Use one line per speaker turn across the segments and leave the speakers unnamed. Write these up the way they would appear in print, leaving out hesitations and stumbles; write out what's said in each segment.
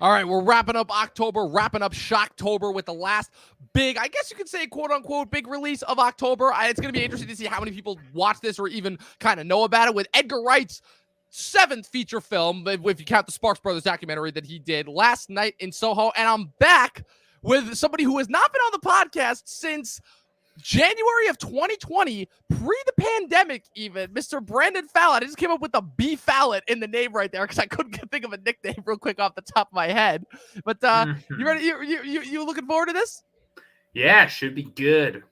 All right, we're wrapping up October, wrapping up Shocktober with the last big, I guess you could say, quote unquote, big release of October. It's going to be interesting to see how many people watch this or even kind of know about it, with Edgar Wright's seventh feature film, if you count the Sparks Brothers documentary that he did last night in Soho. And I'm back with somebody who has not been on the podcast since January of 2020, pre the pandemic, even, Mr. Brandon Fallat. I just came up with the B Fallat in the name right there because I couldn't think of a nickname real quick off the top of my head. But you ready? You looking forward to this?
Yeah, should be good.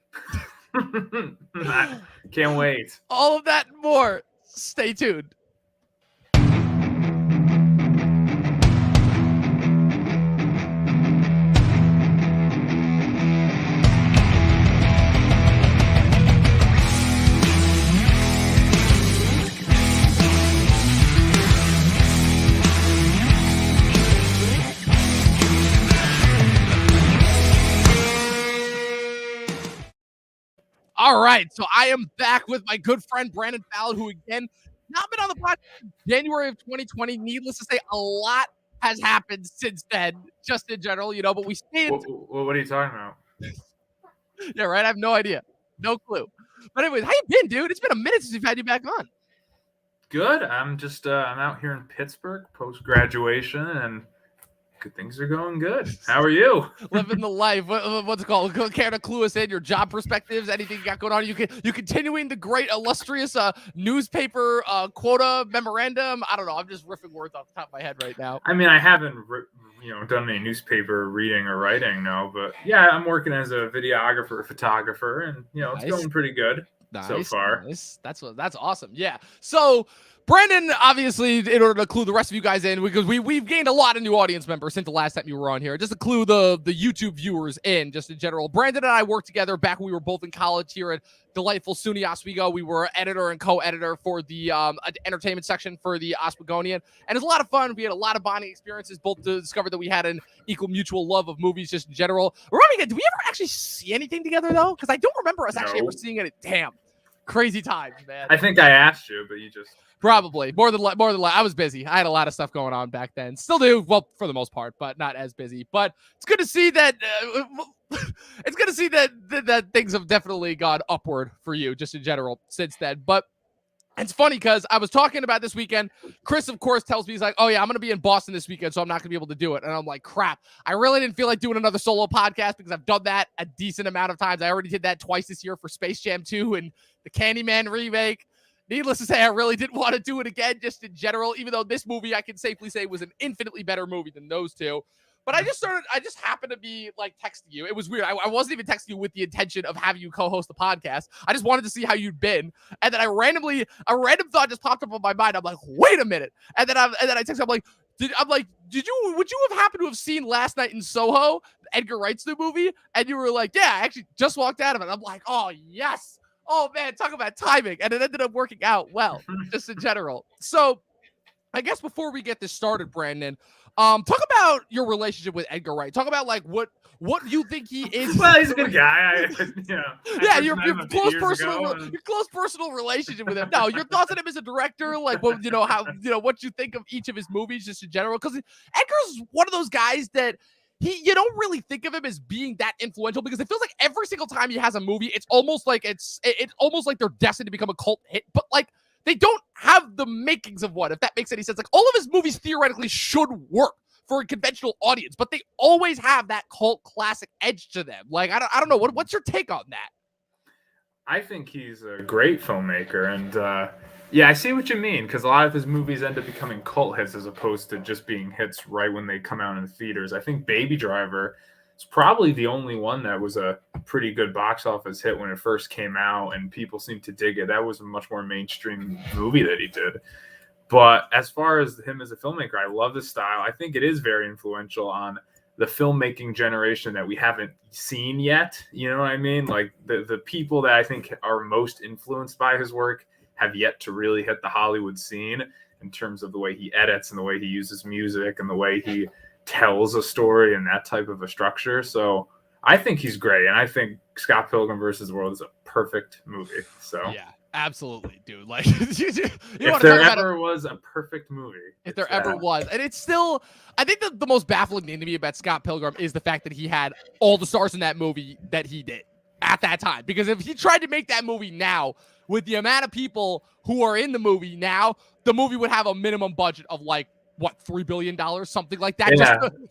Can't wait.
All of that and more. Stay tuned. All right, so I am back with my good friend Brandon Fallat, who, again, not been on the podcast since January of 2020. Needless to say, a lot has happened since then, just in general, but we stayed.
What are you talking about?
Yeah, right? I have no idea. No clue. But anyways, how you been, dude? It's been a minute since we've had you back on.
Good. I'm just, I'm out here in Pittsburgh post-graduation, and things are going good. How are you?
Living the life. What's it called? Care to clue us in? Your job perspectives? Anything you got going on? You continuing the great illustrious newspaper quota memorandum? I don't know. I'm just riffing words off the top of my head right now.
I mean, I haven't done any newspaper reading or writing, no. But yeah, I'm working as a videographer, photographer, and it's going pretty good so far.
Nice. That's awesome. Yeah. So Brandon, obviously, in order to clue the rest of you guys in, because we've gained a lot of new audience members since the last time you were on here, just to clue the YouTube viewers in, just in general. Brandon and I worked together back when we were both in college here at delightful SUNY Oswego. We were editor and co-editor for the entertainment section for the Oswegonian, and it was a lot of fun. We had a lot of bonding experiences, both to discover that we had an equal mutual love of movies, just in general. Did we ever actually see anything together, though? Because I don't remember us actually ever seeing it. Damn. Crazy times, man.
I think I asked you, but you just...
Probably more than I was busy. I had a lot of stuff going on back then. Still do, well, for the most part, but not as busy. But it's good to see that. It's good to see that things have definitely gone upward for you, just in general, since then. But it's funny because I was talking about this weekend. Chris, of course, tells me, he's like, "Oh yeah, I'm gonna be in Boston this weekend, so I'm not gonna be able to do it." And I'm like, "Crap! I really didn't feel like doing another solo podcast because I've done that a decent amount of times. I already did that twice this year for Space Jam 2 and the Candyman remake." Needless to say, I really didn't want to do it again, just in general, even though this movie, I can safely say, was an infinitely better movie than those two. But I just happened to be like texting you. It was weird. I wasn't even texting you with the intention of having you co-host the podcast. I just wanted to see how you'd been. And then a random thought just popped up on my mind. I'm like, wait a minute. And then I texted, would you have happened to have seen Last Night in Soho, Edgar Wright's new movie? And you were like, yeah, I actually just walked out of it. I'm like, oh, yes. Oh, man, talk about timing. And it ended up working out well, just in general. So I guess before we get this started, Brandon, talk about your relationship with Edgar Wright. Talk about, like, what you think he is.
Well, he's a good guy.
Your close personal relationship with him. No, your thoughts on him as a director, like, what you think of each of his movies, just in general. Because Edgar's one of those guys that you don't really think of him as being that influential, because it feels like every single time he has a movie, it's almost like they're destined to become a cult hit, but like they don't have the makings of one, if that makes any sense. Like, all of his movies theoretically should work for a conventional audience, but they always have that cult classic edge to them. Like, I don't know. What's your take on that?
I think he's a great filmmaker, and yeah, I see what you mean, because a lot of his movies end up becoming cult hits as opposed to just being hits right when they come out in the theaters. I think Baby Driver is probably the only one that was a pretty good box office hit when it first came out, and people seem to dig it. That was a much more mainstream movie that he did. But as far as him as a filmmaker, I love his style. I think it is very influential on the filmmaking generation that we haven't seen yet. You know what I mean? Like, the people that I think are most influenced by his work have yet to really hit the Hollywood scene in terms of the way he edits and the way he uses music and the way he tells a story and that type of a structure. So I think he's great. And I think Scott Pilgrim vs. the World is a perfect movie. So
yeah. Absolutely, dude. Like, you
if there ever was a perfect movie,
if there ever was, and it's still, I think the most baffling thing to me about Scott Pilgrim is the fact that he had all the stars in that movie that he did at that time. Because if he tried to make that movie now with the amount of people who are in the movie now, the movie would have a minimum budget of like, what, $3 billion, something like that,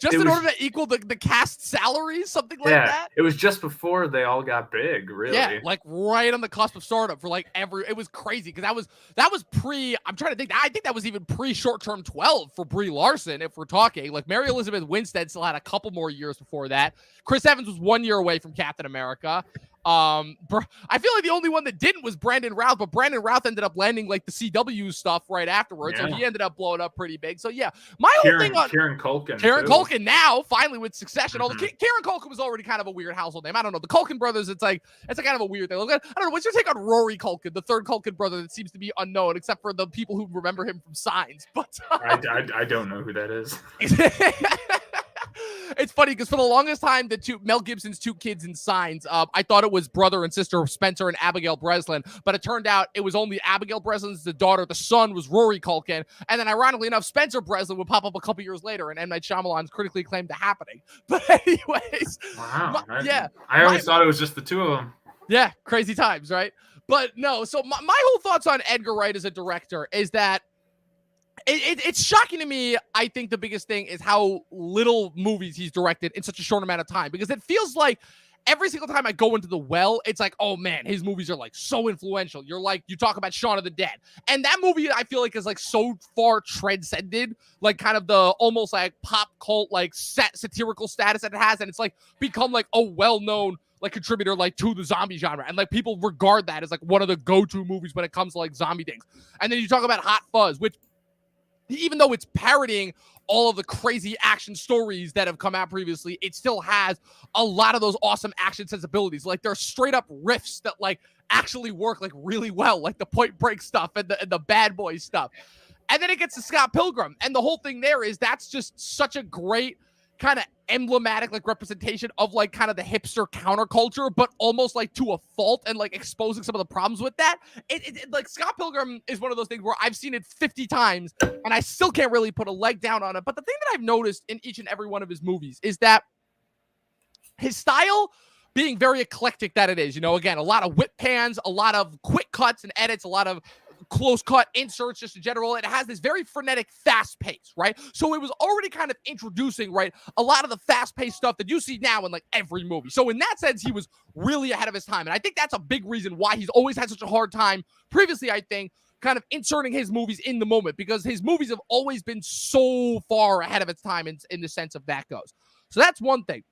just in order to equal the cast salaries, something like that.
It was just before they all got big, really.
Yeah, like right on the cusp of startup for like it was crazy because that was pre. I'm trying to think. I think that was even pre Short Term 12 for Brie Larson. If we're talking, like Mary Elizabeth Winstead still had a couple more years before that. Chris Evans was 1 year away from Captain America. I feel like the only one that didn't was Brandon Routh, but Brandon Routh ended up landing like the CW stuff right afterwards, so he ended up blowing up pretty big. So yeah, my whole thing on
Kieran Culkin
now finally with Succession. Although Kieran Culkin was already kind of a weird household name. I don't know, the Culkin brothers. It's a kind of a weird thing. I don't know. What's your take on Rory Culkin, the third Culkin brother that seems to be unknown except for the people who remember him from Signs? But
I don't know who that is.
It's funny because for the longest time, Mel Gibson's two kids in Signs, I thought it was brother and sister Spencer and Abigail Breslin, but it turned out it was only Abigail Breslin's the daughter. The son was Rory Culkin, and then ironically enough, Spencer Breslin would pop up a couple years later, and M. Night Shyamalan's critically acclaimed The Happening. But anyways,
wow, I always thought it was just the two of them.
Yeah, crazy times, right? But no, so my whole thoughts on Edgar Wright as a director is that it's shocking to me. I think the biggest thing is how little movies he's directed in such a short amount of time, because it feels like every single time I go into the well, it's like, oh man, his movies are like so influential. You talk about Shaun of the Dead, and that movie I feel like is like so far transcended, like kind of the almost like pop cult, like satirical status that it has, and it's like become like a well-known like contributor like to the zombie genre, and like people regard that as like one of the go-to movies when it comes to like zombie things. And then you talk about Hot Fuzz, which even though it's parodying all of the crazy action stories that have come out previously, it still has a lot of those awesome action sensibilities. Like they're straight up riffs that like actually work like really well, like the Point Break stuff and the Bad Boys stuff. And then it gets to Scott Pilgrim, and the whole thing there is that's just such a great kind of emblematic like representation of like kind of the hipster counterculture, but almost like to a fault, and like exposing some of the problems with that. It like Scott Pilgrim is one of those things where I've seen it 50 times and I still can't really put a leg down on it. But the thing that I've noticed in each and every one of his movies is that his style, being very eclectic that it is, again, a lot of whip pans, a lot of quick cuts and edits, a lot of close cut inserts just in general. It has this very frenetic, fast pace, right? So it was already kind of introducing, right, a lot of the fast paced stuff that you see now in like every movie. So in that sense, he was really ahead of his time. And I think that's a big reason why he's always had such a hard time previously, I think, kind of inserting his movies in the moment, because his movies have always been so far ahead of its time in the sense of that goes. So that's one thing.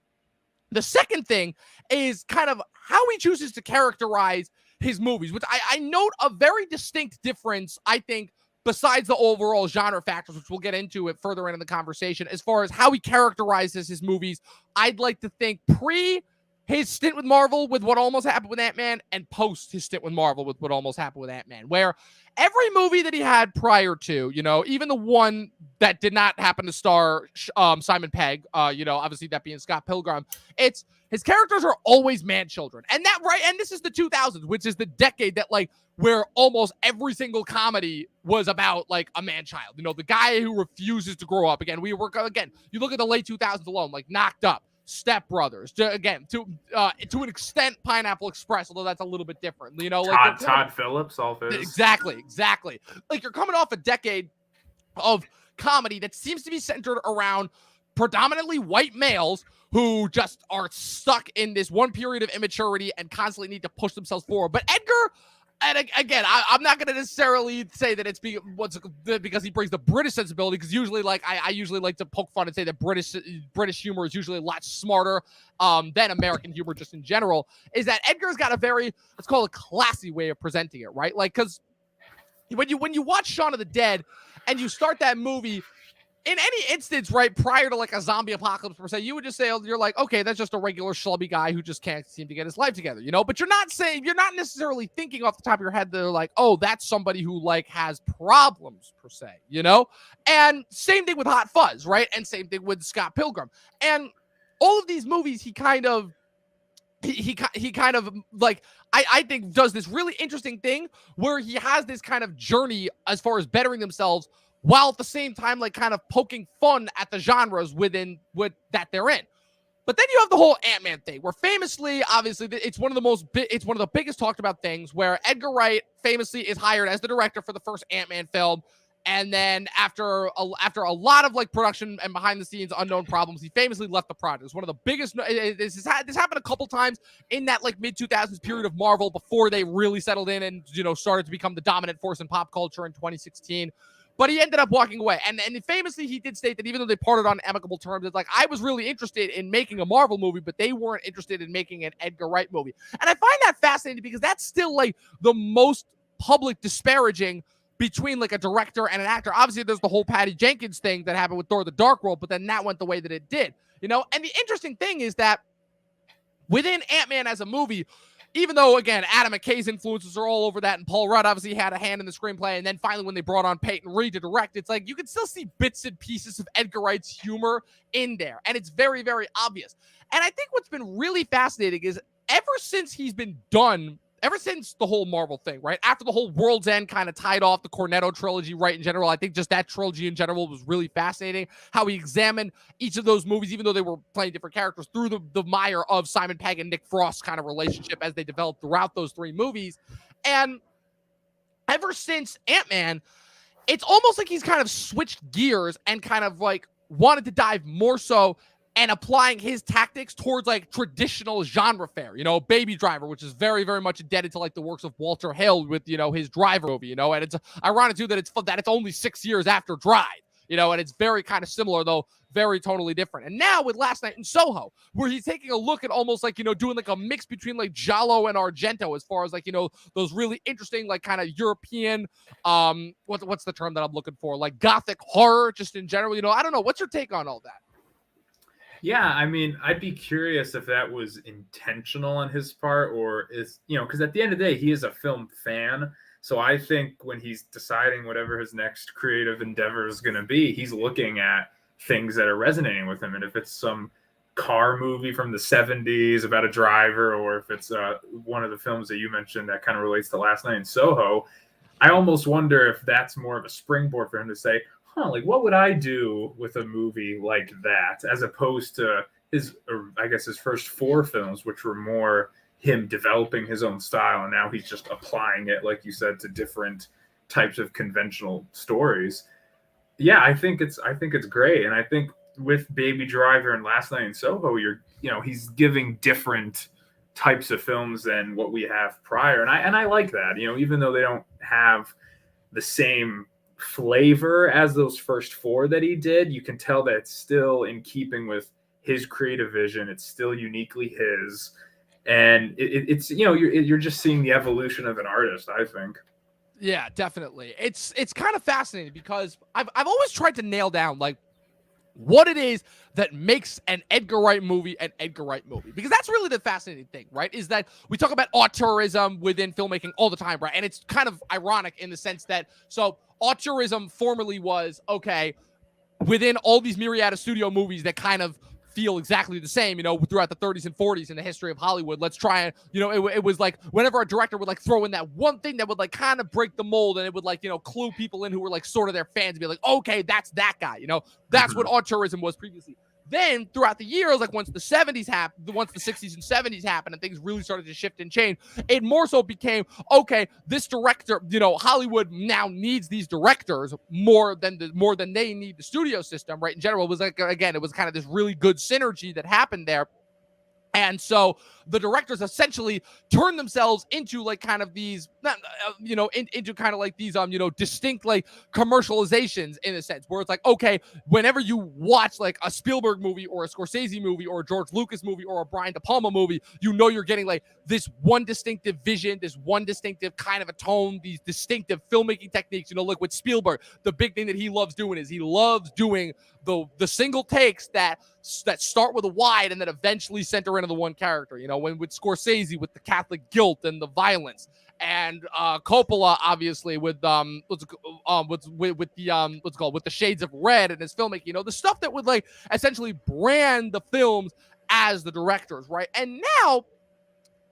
The second thing is kind of how he chooses to characterize his movies, which I note a very distinct difference, I think, besides the overall genre factors, which we'll get into it further in the conversation, as far as how he characterizes his movies. I'd like to think pre his stint with Marvel with What Almost Happened with Ant-Man, and post his stint with Marvel with What Almost Happened with Ant-Man, where every movie that he had prior to, even the one that did not happen to star Simon Pegg, obviously that being Scott Pilgrim, it's his characters are always man-children. And this is the 2000s, which is the decade that like where almost every single comedy was about like a man-child. The guy who refuses to grow up. Again, you look at the late 2000s alone, like Knocked Up, Step Brothers, to an extent, Pineapple Express, although that's a little bit different.
Todd Phillips, all this.
Exactly. Like you're coming off a decade of comedy that seems to be centered around predominantly white males who just are stuck in this one period of immaturity and constantly need to push themselves forward. But Edgar, and again, I'm not going to necessarily say that it's because he brings the British sensibility, because usually, like I usually like to poke fun and say that British humor is usually a lot smarter than American humor just in general. Is that Edgar's got a very, let's call it, classy way of presenting it, right? Like, because when you watch Shaun of the Dead and you start that movie, in any instance, right, prior to like a zombie apocalypse per se, you would just say, you're like, okay, that's just a regular schlubby guy who just can't seem to get his life together, But you're not necessarily thinking off the top of your head, they're like, oh, that's somebody who like has problems per se, And same thing with Hot Fuzz, right? And same thing with Scott Pilgrim. And all of these movies, he kind of he kind of like I think does this really interesting thing where he has this kind of journey as far as bettering themselves while at the same time like kind of poking fun at the genres within what that they're in. But then you have the whole Ant-Man thing, where famously, obviously, it's one of the biggest talked about things, where Edgar Wright famously is hired as the director for the first Ant-Man film, and then after a lot of like production and behind the scenes unknown problems, he famously left the project. It's one of the biggest. This happened a couple times in that like mid 2000s period of Marvel before they really settled in and started to become the dominant force in pop culture in 2016. But he ended up walking away. And famously, he did state that even though they parted on amicable terms, it's like, I was really interested in making a Marvel movie, but they weren't interested in making an Edgar Wright movie. And I find that fascinating because that's still like the most public disparaging between like a director and an actor. Obviously, there's the whole Patty Jenkins thing that happened with Thor: The Dark World, but then that went the way that it did. And the interesting thing is that within Ant-Man as a movie, even though, again, Adam McKay's influences are all over that, and Paul Rudd obviously had a hand in the screenplay, and then finally when they brought on Peyton Reed to direct, it's like you can still see bits and pieces of Edgar Wright's humor in there, and it's very, very obvious. And I think what's been really fascinating is ever since the whole Marvel thing, right? After the whole World's End kind of tied off the Cornetto trilogy, right, in general, I think just that trilogy in general was really fascinating. How he examined each of those movies, even though they were playing different characters, through the mire of Simon Pegg and Nick Frost's kind of relationship as they developed throughout those three movies. And ever since Ant-Man, it's almost like he's kind of switched gears and kind of like wanted to dive more so and applying his tactics towards like traditional genre fare, Baby Driver, which is very, very much indebted to like the works of Walter Hill with, his Driver movie, and it's ironic too that it's only 6 years after Drive, and it's very kind of similar, though very totally different. And now with Last Night in Soho, where he's taking a look at almost like, doing like a mix between like Giallo and Argento as far as like, those really interesting, like kind of European, what's the term that I'm looking for? Like Gothic horror just in general, I don't know. What's your take on all that?
Yeah, I mean, I'd be curious if that was intentional on his part or is, because at the end of the day, he is a film fan. So I think when he's deciding whatever his next creative endeavor is going to be, he's looking at things that are resonating with him. And if it's some car movie from the 70s about a driver, or if it's one of the films that you mentioned that kind of relates to Last Night in Soho, I almost wonder if that's more of a springboard for him to say, like, what would I do with a movie like that, as opposed to his first 4 films, which were more him developing his own style, and now he's just applying it, like you said, to different types of conventional stories. Yeah, I think it's great, and I think with Baby Driver and Last Night in Soho, he's giving different types of films than what we have prior, and I like that. Even though they don't have the same flavor as those first 4 that he did, you can tell that it's still in keeping with his creative vision. It's still uniquely his, and it's you're just seeing the evolution of an artist, I think.
Yeah, definitely. It's kind of fascinating because I've always tried to nail down like what it is that makes an Edgar Wright movie an Edgar Wright movie. Because that's really the fascinating thing, right? Is that we talk about auteurism within filmmaking all the time, right? And it's kind of ironic in the sense that, so auteurism formerly was, okay, within all these myriad of studio movies that kind of feel exactly the same, throughout the 30s and 40s in the history of Hollywood. Let's try and, it was like whenever a director would like throw in that one thing that would like kind of break the mold, and it would like, clue people in who were like sort of their fans and be like, okay, that's that guy, that's what auteurism was previously. Then throughout the years, like once the 70s happened, once the 60s and 70s happened and things really started to shift and change, it more so became, okay, this director, Hollywood now needs these directors more than they need the studio system, right? In general, it was like, again, it was kind of this really good synergy that happened there. And so the directors essentially turn themselves into like kind of these, into kind of like these, distinct like commercializations in a sense where it's like, okay, whenever you watch like a Spielberg movie or a Scorsese movie or a George Lucas movie or a Brian De Palma movie, you're getting like this one distinctive vision, this one distinctive kind of a tone, these distinctive filmmaking techniques. Look with Spielberg, the big thing that he loves doing is he loves doing the single takes that start with a wide and then eventually center into the one character. When with Scorsese with the Catholic guilt and the violence, and Coppola obviously with the shades of red in his filmmaking. The stuff that would like essentially brand the films as the directors, right? And now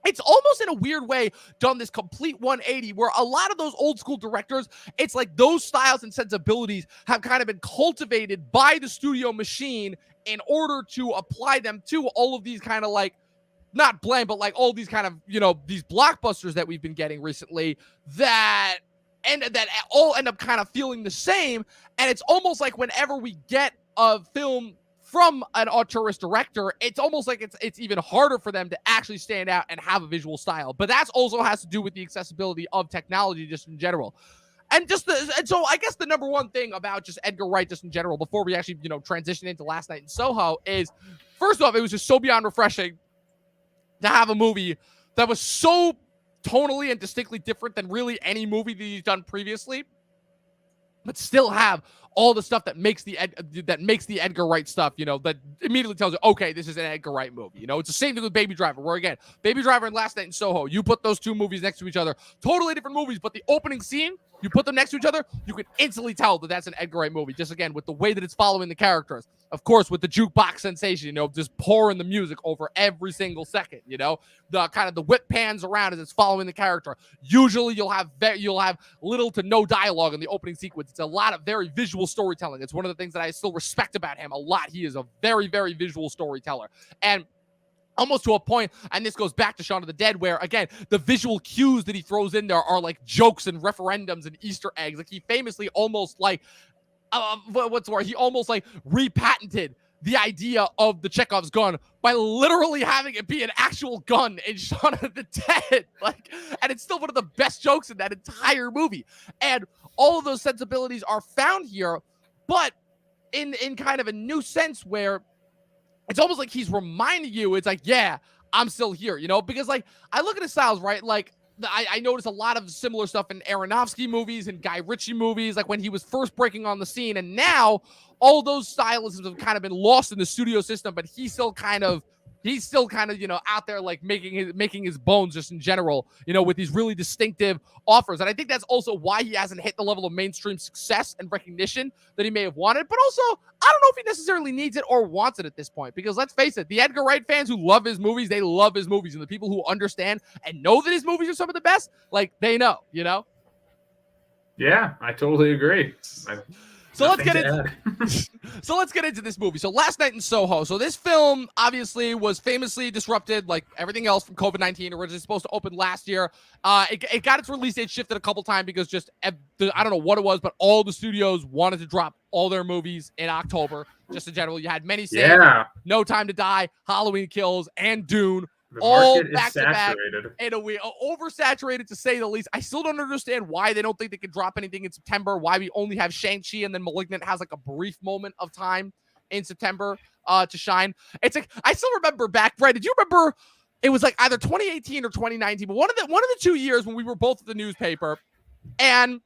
it's almost in a weird way done this complete 180 where a lot of those old school directors, it's like those styles and sensibilities have kind of been cultivated by the studio machine in order to apply them to all of these kind of like, not bland, but like all these kind of, these blockbusters that we've been getting recently that all end up kind of feeling the same. And it's almost like whenever we get a film from an auteurist director, it's almost like it's even harder for them to actually stand out and have a visual style. But that also has to do with the accessibility of technology just in general. And so I guess the number one thing about just Edgar Wright just in general, before we actually, transition into Last Night in Soho, is first off, it was just so beyond refreshing to have a movie that was so tonally and distinctly different than really any movie that he's done previously, but still have all the stuff that makes the Edgar Wright stuff, that immediately tells you, okay, this is an Edgar Wright movie. It's the same thing with Baby Driver, where again, Baby Driver and Last Night in Soho, you put those two movies next to each other, totally different movies, but the opening scene, you put them next to each other, you can instantly tell that that's an Edgar Wright movie, just again, with the way that it's following the characters. Of course, with the jukebox sensation, just pouring the music over every single second, the kind of the whip pans around as it's following the character. Usually you'll have little to no dialogue in the opening sequence. It's a lot of very visual storytelling. It's one of the things that I still respect about him a lot. He is a very, very visual storyteller. And almost to a point, and this goes back to Shaun of the Dead, where, again, the visual cues that he throws in there are like jokes and referendums and Easter eggs. Like, he famously almost like, what's the word? He almost like repatented the idea of the Chekhov's gun by literally having it be an actual gun in Shaun of the Dead. Like, and it's still one of the best jokes in that entire movie. And all of those sensibilities are found here, but in kind of a new sense where it's almost like he's reminding you, it's like, yeah, I'm still here, because like I look at his styles, right? Like I notice a lot of similar stuff in Aronofsky movies and Guy Ritchie movies, like when he was first breaking on the scene. And now all those stylisms have kind of been lost in the studio system, but he's still kind of, out there like making his bones just in general, with these really distinctive offers. And I think that's also why he hasn't hit the level of mainstream success and recognition that he may have wanted. But also, I don't know if he necessarily needs it or wants it at this point, because let's face it, the Edgar Wright fans who love his movies, they love his movies. And the people who understand and know that his movies are some of the best, like, they know,
Yeah, I totally agree.
So let's get into this movie. So Last Night in Soho. So this film obviously was famously disrupted, like everything else, from COVID-19. Originally supposed to open last year. It got its release date shifted a couple times because I don't know what it was, but all the studios wanted to drop all their movies in October. Just in general, you had many saying, No Time to Die, Halloween Kills, and Dune.
The
all
market
back
is
to back
saturated.
in a way, oversaturated to say the least. I still don't understand why they don't think they can drop anything in September, why we only have Shang-Chi and then Malignant has like a brief moment of time in September to shine. It's like, I still remember back, Brad, did you remember it was like either 2018 or 2019, but one of the 2 years when we were both at the newspaper, and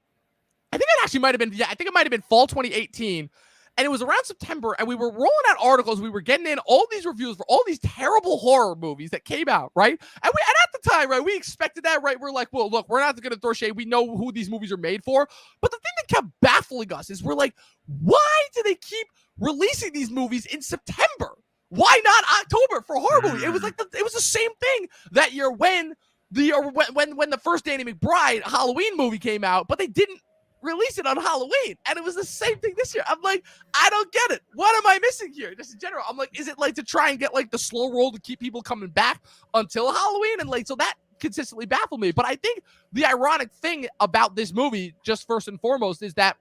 I think it actually might have been, I think it might have been fall 2018. And it was around September, and we were rolling out articles. We were getting in all these reviews for all these terrible horror movies that came out, right? And at the time, right, we expected that, right? We're like, well, look, we're not going to throw shade. We know who these movies are made for. But the thing that kept baffling us is we're like, why do they keep releasing these movies in September? Why not October for horror movie? It was like it was the same thing that year when the first Danny McBride Halloween movie came out, but they didn't release it on Halloween, and it was the same thing this year. I'm like, I don't get it. What am I missing here? Just in general, I'm like, is it like to try and get like the slow roll to keep people coming back until Halloween? And like, so that consistently baffled me. But I think the ironic thing about this movie, just first and foremost, is that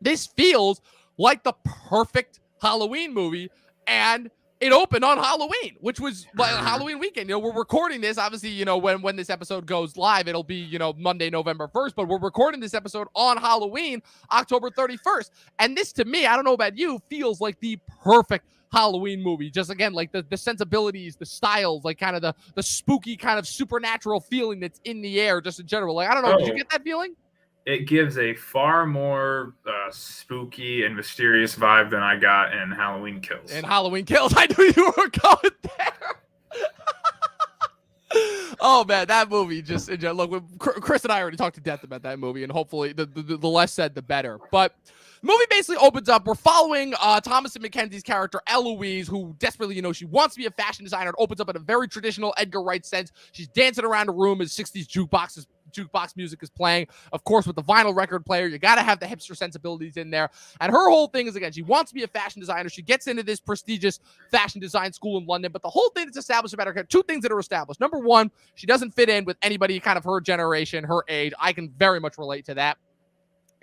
this feels like the perfect Halloween movie, and it opened on Halloween, which was like Halloween weekend. We're recording this, obviously, when this episode goes live, it'll be, Monday, November 1st, but we're recording this episode on Halloween, October 31st. And this, to me, I don't know about you, feels like the perfect Halloween movie. Just again, like the sensibilities, the styles, like kind of the spooky kind of supernatural feeling that's in the air just in general. Like, I don't know, did you get that feeling?
It gives a far more spooky and mysterious vibe than I got in Halloween Kills.
In Halloween Kills, I knew you were going there. Oh man, that movie just look. Chris and I already talked to death about that movie, and hopefully the less said, the better. But The movie basically opens up. We're following Thomasin McKenzie's character, Eloise, who desperately, she wants to be a fashion designer. It opens up in a very traditional Edgar Wright sense. She's dancing around a room as 60s jukebox music is playing, of course, with the vinyl record player. You got to have the hipster sensibilities in there. And her whole thing is, again, she wants to be a fashion designer. She gets into this prestigious fashion design school in London. But the whole thing that's established about her, two things that are established. Number one, she doesn't fit in with anybody kind of her generation, her age. I can very much relate to that.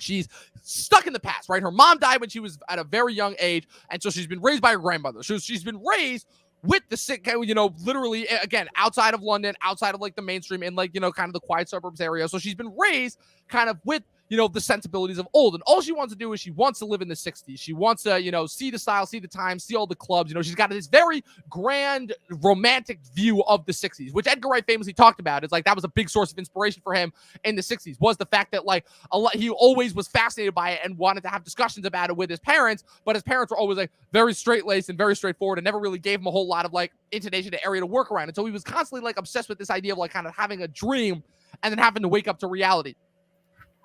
She's stuck in the past, right? Her mom died when she was at a very young age, and so she's been raised by her grandmother. So she's been raised with the sick, literally, again, outside of London, outside of like the mainstream, in like, kind of the quiet suburbs area. So she's been raised kind of with, the sensibilities of old. And all she wants to do is she wants to live in the 60s. She wants to, see the style, see the time, see all the clubs. She's got this very grand, romantic view of the 60s, which Edgar Wright famously talked about. It's like that was a big source of inspiration for him in the 60s, was the fact that like he always was fascinated by it and wanted to have discussions about it with his parents, but his parents were always like very straight-laced and very straightforward and never really gave him a whole lot of like intonation to area to work around. And so he was constantly like obsessed with this idea of like kind of having a dream and then having to wake up to reality.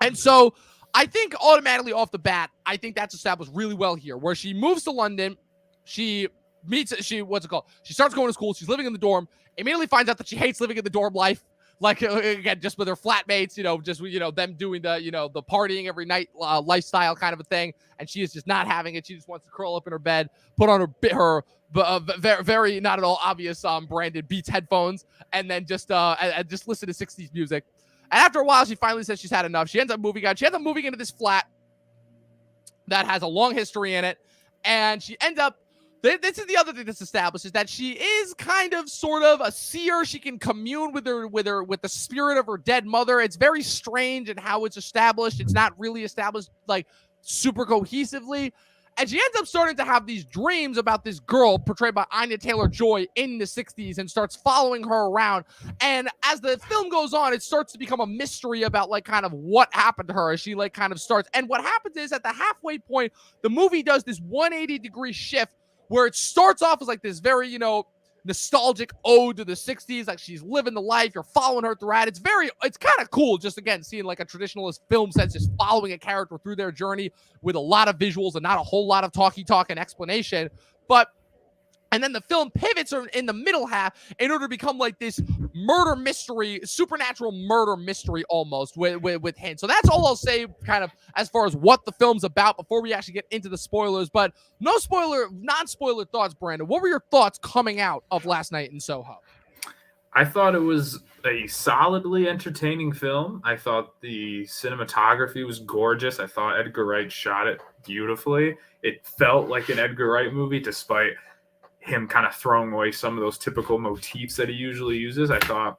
And so I think automatically off the bat, I think that's established really well here, where she moves to London. She starts going to school. She's living in the dorm, immediately finds out that she hates living in the dorm life. Like, again, just with her flatmates, them doing the partying every night lifestyle kind of a thing. And she is just not having it. She just wants to curl up in her bed, put on her very not at all obvious branded Beats headphones, and then just listen to 60s music. And after a while, she finally says she's had enough. She ends up moving out. She ends up moving into this flat that has a long history in it. And she ends up, this is the other thing that's established, is that she is kind of sort of a seer. She can commune with the spirit of her dead mother. It's very strange in how it's established. It's not really established like super cohesively. And she ends up starting to have these dreams about this girl portrayed by Anya Taylor-Joy in the 60s and starts following her around. And as the film goes on, it starts to become a mystery about like kind of what happened to her as she like kind of starts. And what happens is at the halfway point, the movie does this 180-degree shift where it starts off as like this very, nostalgic ode to the 60s. Like she's living the life. You're following her throughout. It's kind of cool just, again, seeing like a traditionalist film sense, just following a character through their journey with a lot of visuals and not a whole lot of talk and explanation. And then the film pivots in the middle half in order to become like this murder mystery, supernatural murder mystery almost with hints. So that's all I'll say kind of as far as what the film's about before we actually get into the spoilers. But non-spoiler thoughts, Brandon. What were your thoughts coming out of Last Night in Soho?
I thought it was a solidly entertaining film. I thought the cinematography was gorgeous. I thought Edgar Wright shot it beautifully. It felt like an Edgar Wright movie despite him kind of throwing away some of those typical motifs that he usually uses. I thought,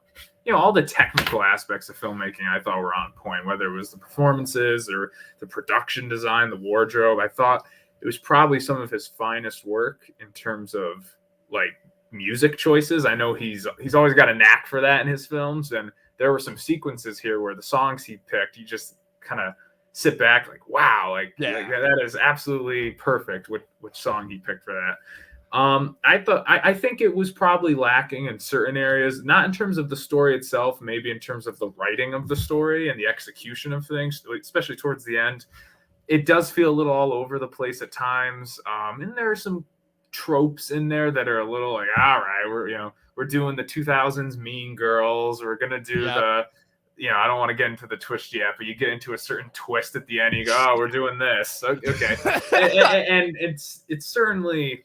all the technical aspects of filmmaking I thought were on point, whether it was the performances or the production design, the wardrobe. I thought it was probably some of his finest work in terms of like music choices. I know he's always got a knack for that in his films, and there were some sequences here where the songs he picked, you just kind of sit back like, wow, like that is absolutely perfect. Which song he picked for that. I think it was probably lacking in certain areas, not in terms of the story itself, maybe in terms of the writing of the story and the execution of things, especially towards the end. It does feel a little all over the place at times. And there are some tropes in there that are a little like, all right, we're doing the 2000s Mean Girls. We're going to do I don't want to get into the twist yet, but you get into a certain twist at the end. You go, oh, we're doing this. Okay. and it's certainly,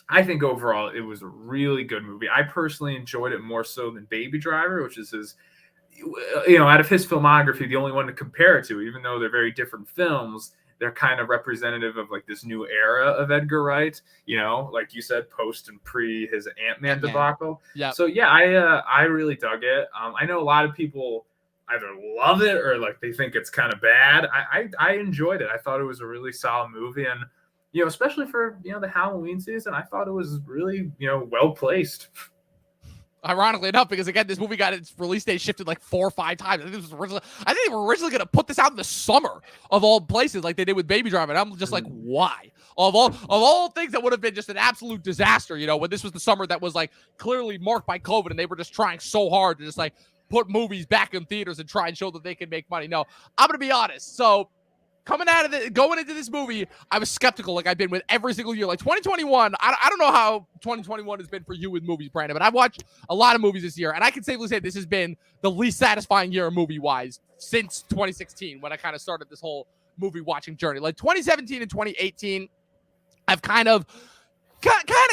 I think overall it was a really good movie. I personally enjoyed it more so than Baby Driver, which is his, out of his filmography, the only one to compare it to, even though they're very different films. They're kind of representative of like this new era of Edgar Wright, like you said, post and pre his Ant-Man debacle. Yeah. So yeah, I really dug it. I know a lot of people either love it or like they think it's kind of bad. I enjoyed it. I thought it was a really solid movie, and especially for the Halloween season, I thought it was really well placed.
Ironically enough, because again, this movie got its release date shifted like 4 or 5 times. I think they were originally going to put this out in the summer of all places, like they did with Baby Driver. And I'm just like, why? Of all things that would have been just an absolute disaster, when this was the summer that was like clearly marked by COVID, and they were just trying so hard to just like put movies back in theaters and try and show that they can make money. No, I'm going to be honest. So going into this movie, I was skeptical, like I've been with every single year. Like 2021, I don't know how 2021 has been for you with movies, Brandon, but I've watched a lot of movies this year, and I can safely say this has been the least satisfying year movie-wise since 2016, when I kind of started this whole movie watching journey. Like 2017 and 2018, I've kind of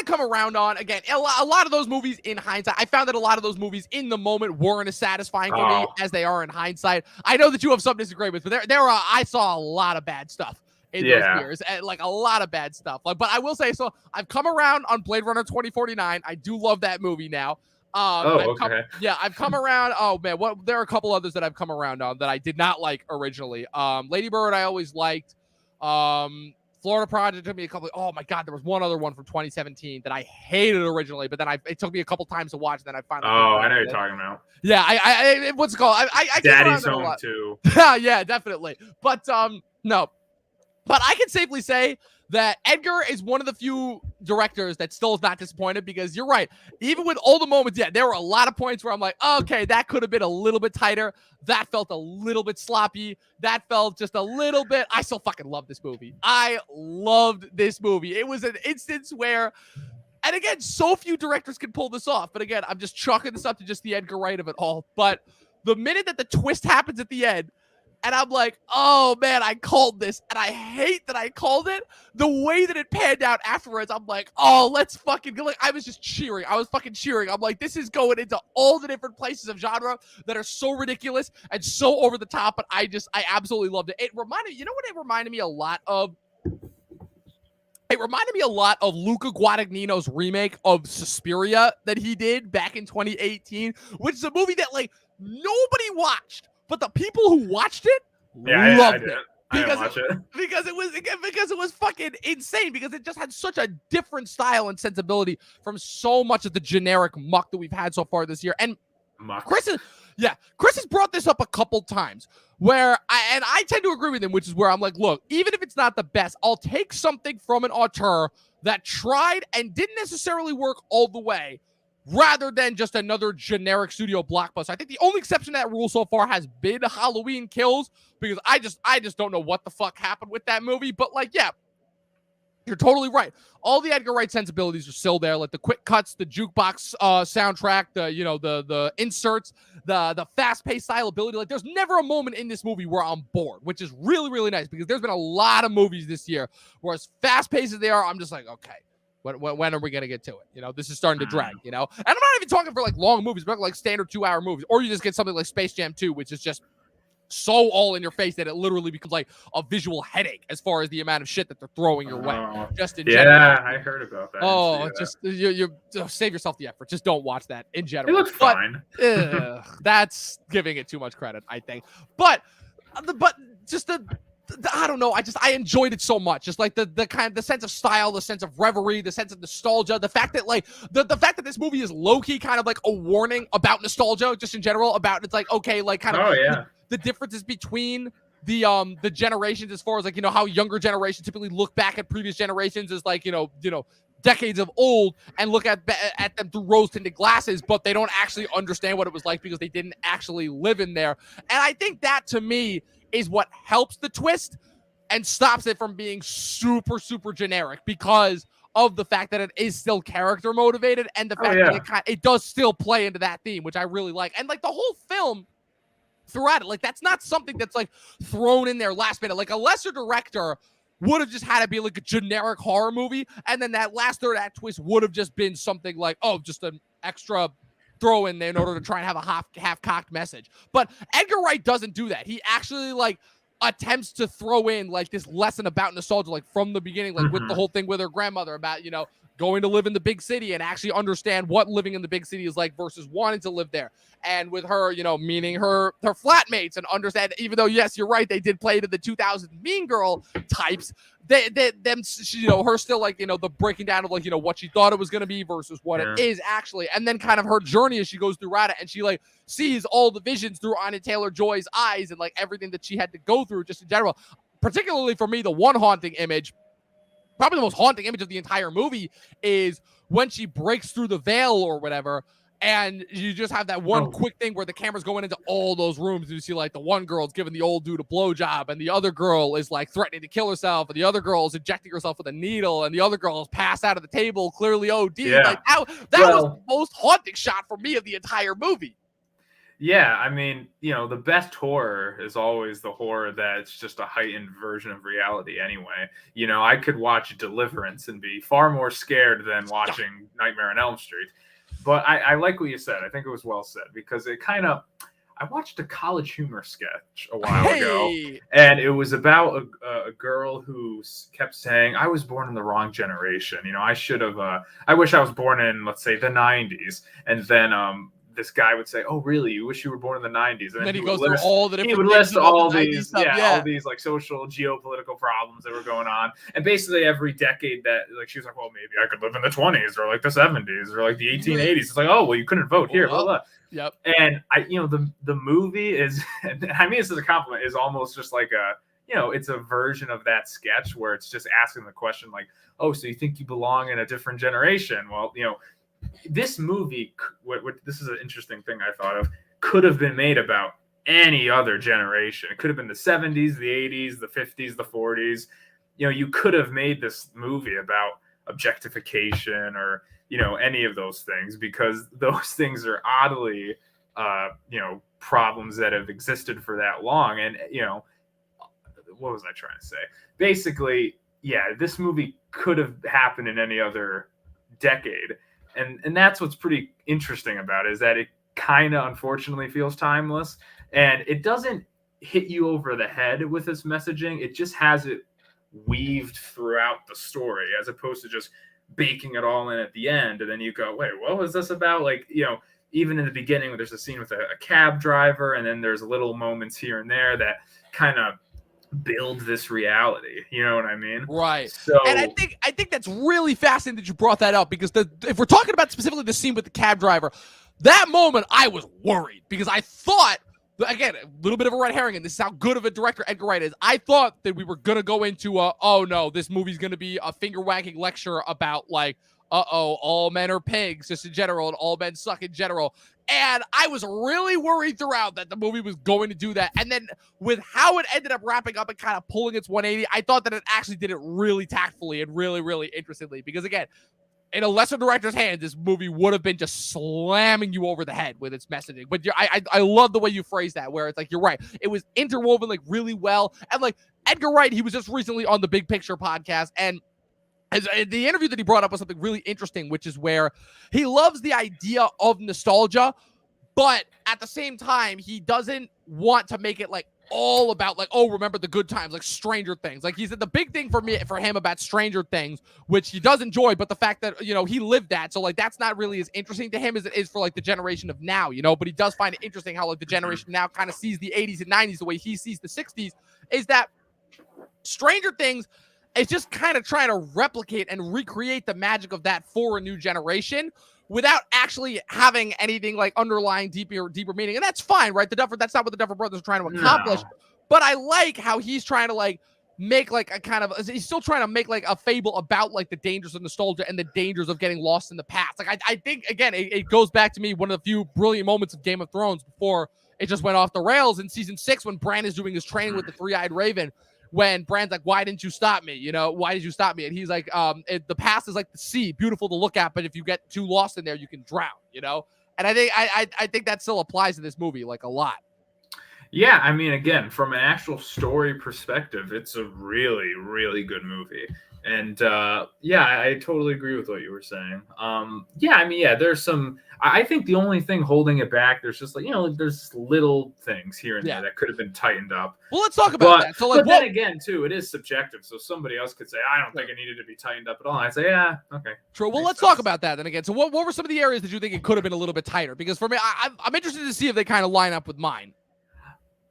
come around on. Again, a lot of those movies in hindsight, I found that a lot of those movies in the moment weren't as satisfying for me as they are in hindsight. I know that you have some disagreements, but I saw a lot of bad stuff in those years, and like a lot of bad stuff. Like, but I will say, so I've come around on Blade Runner 2049. I do love that movie now. I've come around. Oh man, there are a couple others that I've come around on that I did not like originally. Lady Bird I always liked. Florida Project took me a couple. Oh my God, there was one other one from 2017 that I hated originally, but then it took me a couple times to watch. And then I finally.
Oh, I know you're talking about.
Yeah, I what's it called? I
Daddy's Home too.
Yeah, definitely. But no, but I can safely say that Edgar is one of the few directors that still is not disappointed, because you're right. Even with all the moments, there were a lot of points where I'm like, okay, that could have been a little bit tighter. That felt a little bit sloppy. That felt just a little bit. I still fucking love this movie. I loved this movie. It was an instance where, and again, so few directors can pull this off. But again, I'm just chalking this up to just the Edgar Wright of it all. But the minute that the twist happens at the end, and I'm like, oh man, I called this, and I hate that I called it. The way that it panned out afterwards, I'm like, oh, let's fucking go. Like, I was just cheering. I was fucking cheering. I'm like, this is going into all the different places of genre that are so ridiculous and so over the top, but I absolutely loved it. You know what it reminded me a lot of? It reminded me a lot of Luca Guadagnino's remake of Suspiria that he did back in 2018, which is a movie that like nobody watched. But the people who watched it loved it. Because it was fucking insane, because it just had such a different style and sensibility from so much of the generic muck that we've had so far this year. And Chris has brought this up a couple times where I tend to agree with him, which is where I'm like, look, even if it's not the best, I'll take something from an auteur that tried and didn't necessarily work all the way, rather than just another generic studio blockbuster. I think the only exception to that rule so far has been Halloween Kills, because I just don't know what the fuck happened with that movie. But like, yeah, you're totally right. All the Edgar Wright sensibilities are still there, like the quick cuts, the jukebox soundtrack, the inserts, the fast-paced style ability. Like, there's never a moment in this movie where I'm bored, which is really, really nice, because there's been a lot of movies this year where as fast-paced as they are, I'm just like, okay, when are we going to get to it? You know, this is starting to drag, you know? And I'm not even talking for like long movies, but like standard 2-hour movies. Or you just get something like Space Jam 2, which is just so all in your face that it literally becomes like a visual headache as far as the amount of shit that they're throwing your way. Just in general.
Yeah, I heard about that.
Oh, just you save yourself the effort. Just don't watch that in general.
It looks fine.
That's giving it too much credit, I think. But just I don't know. I enjoyed it so much. Just like the sense of style, the sense of reverie, the sense of nostalgia, the fact that like the fact that this movie is low-key kind of like a warning about nostalgia, just in general, about it's like, okay, like kind of the differences between the generations, as far as like, you know, how younger generations typically look back at previous generations as like, you know, decades of old and look at them through rose-tinted glasses, but they don't actually understand what it was like because they didn't actually live in there. And I think that, to me, is what helps the twist and stops it from being super, super generic, because of the fact that it is still character motivated, and the fact that it does still play into that theme, which I really like. And like the whole film throughout it, like that's not something that's like thrown in there last minute. Like a lesser director would have just had to be like a generic horror movie, and then that last third act twist would have just been something like, oh, just an extra throw in there in order to try and have a half-cocked message. But Edgar Wright doesn't do that. He actually like attempts to throw in like this lesson about nostalgia, like from the beginning, like with the whole thing with her grandmother about, you know, going to live in the big city and actually understand what living in the big city is like versus wanting to live there. And with her, you know, meaning her flatmates, and understand, even though, yes, you're right, they did play to the 2000 Mean Girl types, you know, her still like, you know, the breaking down of like, you know, what she thought it was going to be versus what it is actually. And then kind of her journey as she goes throughout it, and she like sees all the visions through Anya Taylor-Joy's eyes, and like everything that she had to go through just in general. Particularly for me, the one haunting image, probably the most haunting image of the entire movie, is when she breaks through the veil or whatever, And you just have that one quick thing where the camera's going into all those rooms, and you see like the one girl's giving the old dude a blowjob, and the other girl is like threatening to kill herself, and the other girl is injecting herself with a needle, and the other girl is passed out of the table, clearly OD.
Yeah.
Like that was the most haunting shot for me of the entire movie.
Yeah, I mean, the best horror is always the horror that's just a heightened version of reality anyway. I could watch Deliverance and be far more scared than watching Nightmare on Elm Street. But I like what you said. I think it was well said, because it kind of... I watched a College Humor sketch a while ago, and it was about a girl who kept saying, I was born in the wrong generation. I should have... I wish I was born in, let's say, the 90s. And then... this guy would say, "Oh, really? You wish you were born in the 90s?"
And then he goes through all the different.
He would list all these, all these like social, geopolitical problems that were going on, and basically every decade that, like, she was like, "Well, maybe I could live in the 20s or like the 70s or like the 1880s." It's like, "Oh, well, you couldn't vote here." Blah, blah.
Yep.
And the movie is, and I mean this as a compliment, is almost just like a, it's a version of that sketch where it's just asking the question like, "Oh, so you think you belong in a different generation?" Well, this movie, this is an interesting thing I thought of, could have been made about any other generation. It could have been the 70s, the 80s, the 50s, the 40s. You could have made this movie about objectification or, any of those things, because those things are oddly, problems that have existed for that long. And, what was I trying to say? Basically, yeah, this movie could have happened in any other decade. And that's what's pretty interesting about it, is that it kind of unfortunately feels timeless, and it doesn't hit you over the head with its messaging. It just has it weaved throughout the story, as opposed to just baking it all in at the end. And then you go, wait, what was this about? Like, even in the beginning, there's a scene with a cab driver, and then there's little moments here and there that kind of build this reality. You know what I mean?
Right.
So,
and I think that's really fascinating that you brought that up, because if we're talking about specifically the scene with the cab driver, that moment I was worried, because I thought, again, a little bit of a red herring, and this is how good of a director Edgar Wright is. I thought that we were gonna go into oh no, this movie's gonna be a finger wagging lecture about like, all men are pigs just in general, and all men suck in general. And I was really worried throughout that the movie was going to do that. And then with how it ended up wrapping up and kind of pulling its 180, I thought that it actually did it really tactfully and really, really interestingly. Because again, in a lesser director's hands, this movie would have been just slamming you over the head with its messaging. But I love the way you phrase that, where it's like, you're right. It was interwoven like really well. And like Edgar Wright, he was just recently on the Big Picture podcast, and the interview that he brought up was something really interesting, which is where he loves the idea of nostalgia, but at the same time, he doesn't want to make it like all about like, oh, remember the good times, like Stranger Things. Like he said, the big thing for him about Stranger Things, which he does enjoy, but the fact that, he lived that. So like, that's not really as interesting to him as it is for like the generation of now, but he does find it interesting how like the generation now kind of sees the 80s and 90s the way he sees the 60s, is that Stranger Things is just kind of trying to replicate and recreate the magic of that for a new generation without actually having anything like underlying deeper meaning. And that's fine, right? That's not what the Duffer Brothers are trying to accomplish. No. But I like how he's trying to like make like a kind of, he's still trying to make like a fable about like the dangers of nostalgia and the dangers of getting lost in the past. Like I think, again, it goes back to me, one of the few brilliant moments of Game of Thrones before it just went off the rails in season 6, when Bran is doing his training with the three-eyed raven. When Bran's like, why didn't you stop me? Why did you stop me? And he's like, the past is like the sea, beautiful to look at, but if you get too lost in there, you can drown, And I think I think that still applies to this movie like a lot.
Yeah, I mean, again, from an actual story perspective, it's a really, really good movie. And yeah, I totally agree with what you were saying. Yeah, I mean, yeah, there's some. I think the only thing holding it back, there's just like, there's little things here and there that could have been tightened up.
Well, let's talk about that. So, like,
but then again, too, it is subjective. So somebody else could say, I don't think it needed to be tightened up at all. And I say, yeah, okay.
True. Well, let's talk about that then again. So what were some of the areas that you think it could have been a little bit tighter? Because for me, I'm interested to see if they kind of line up with mine.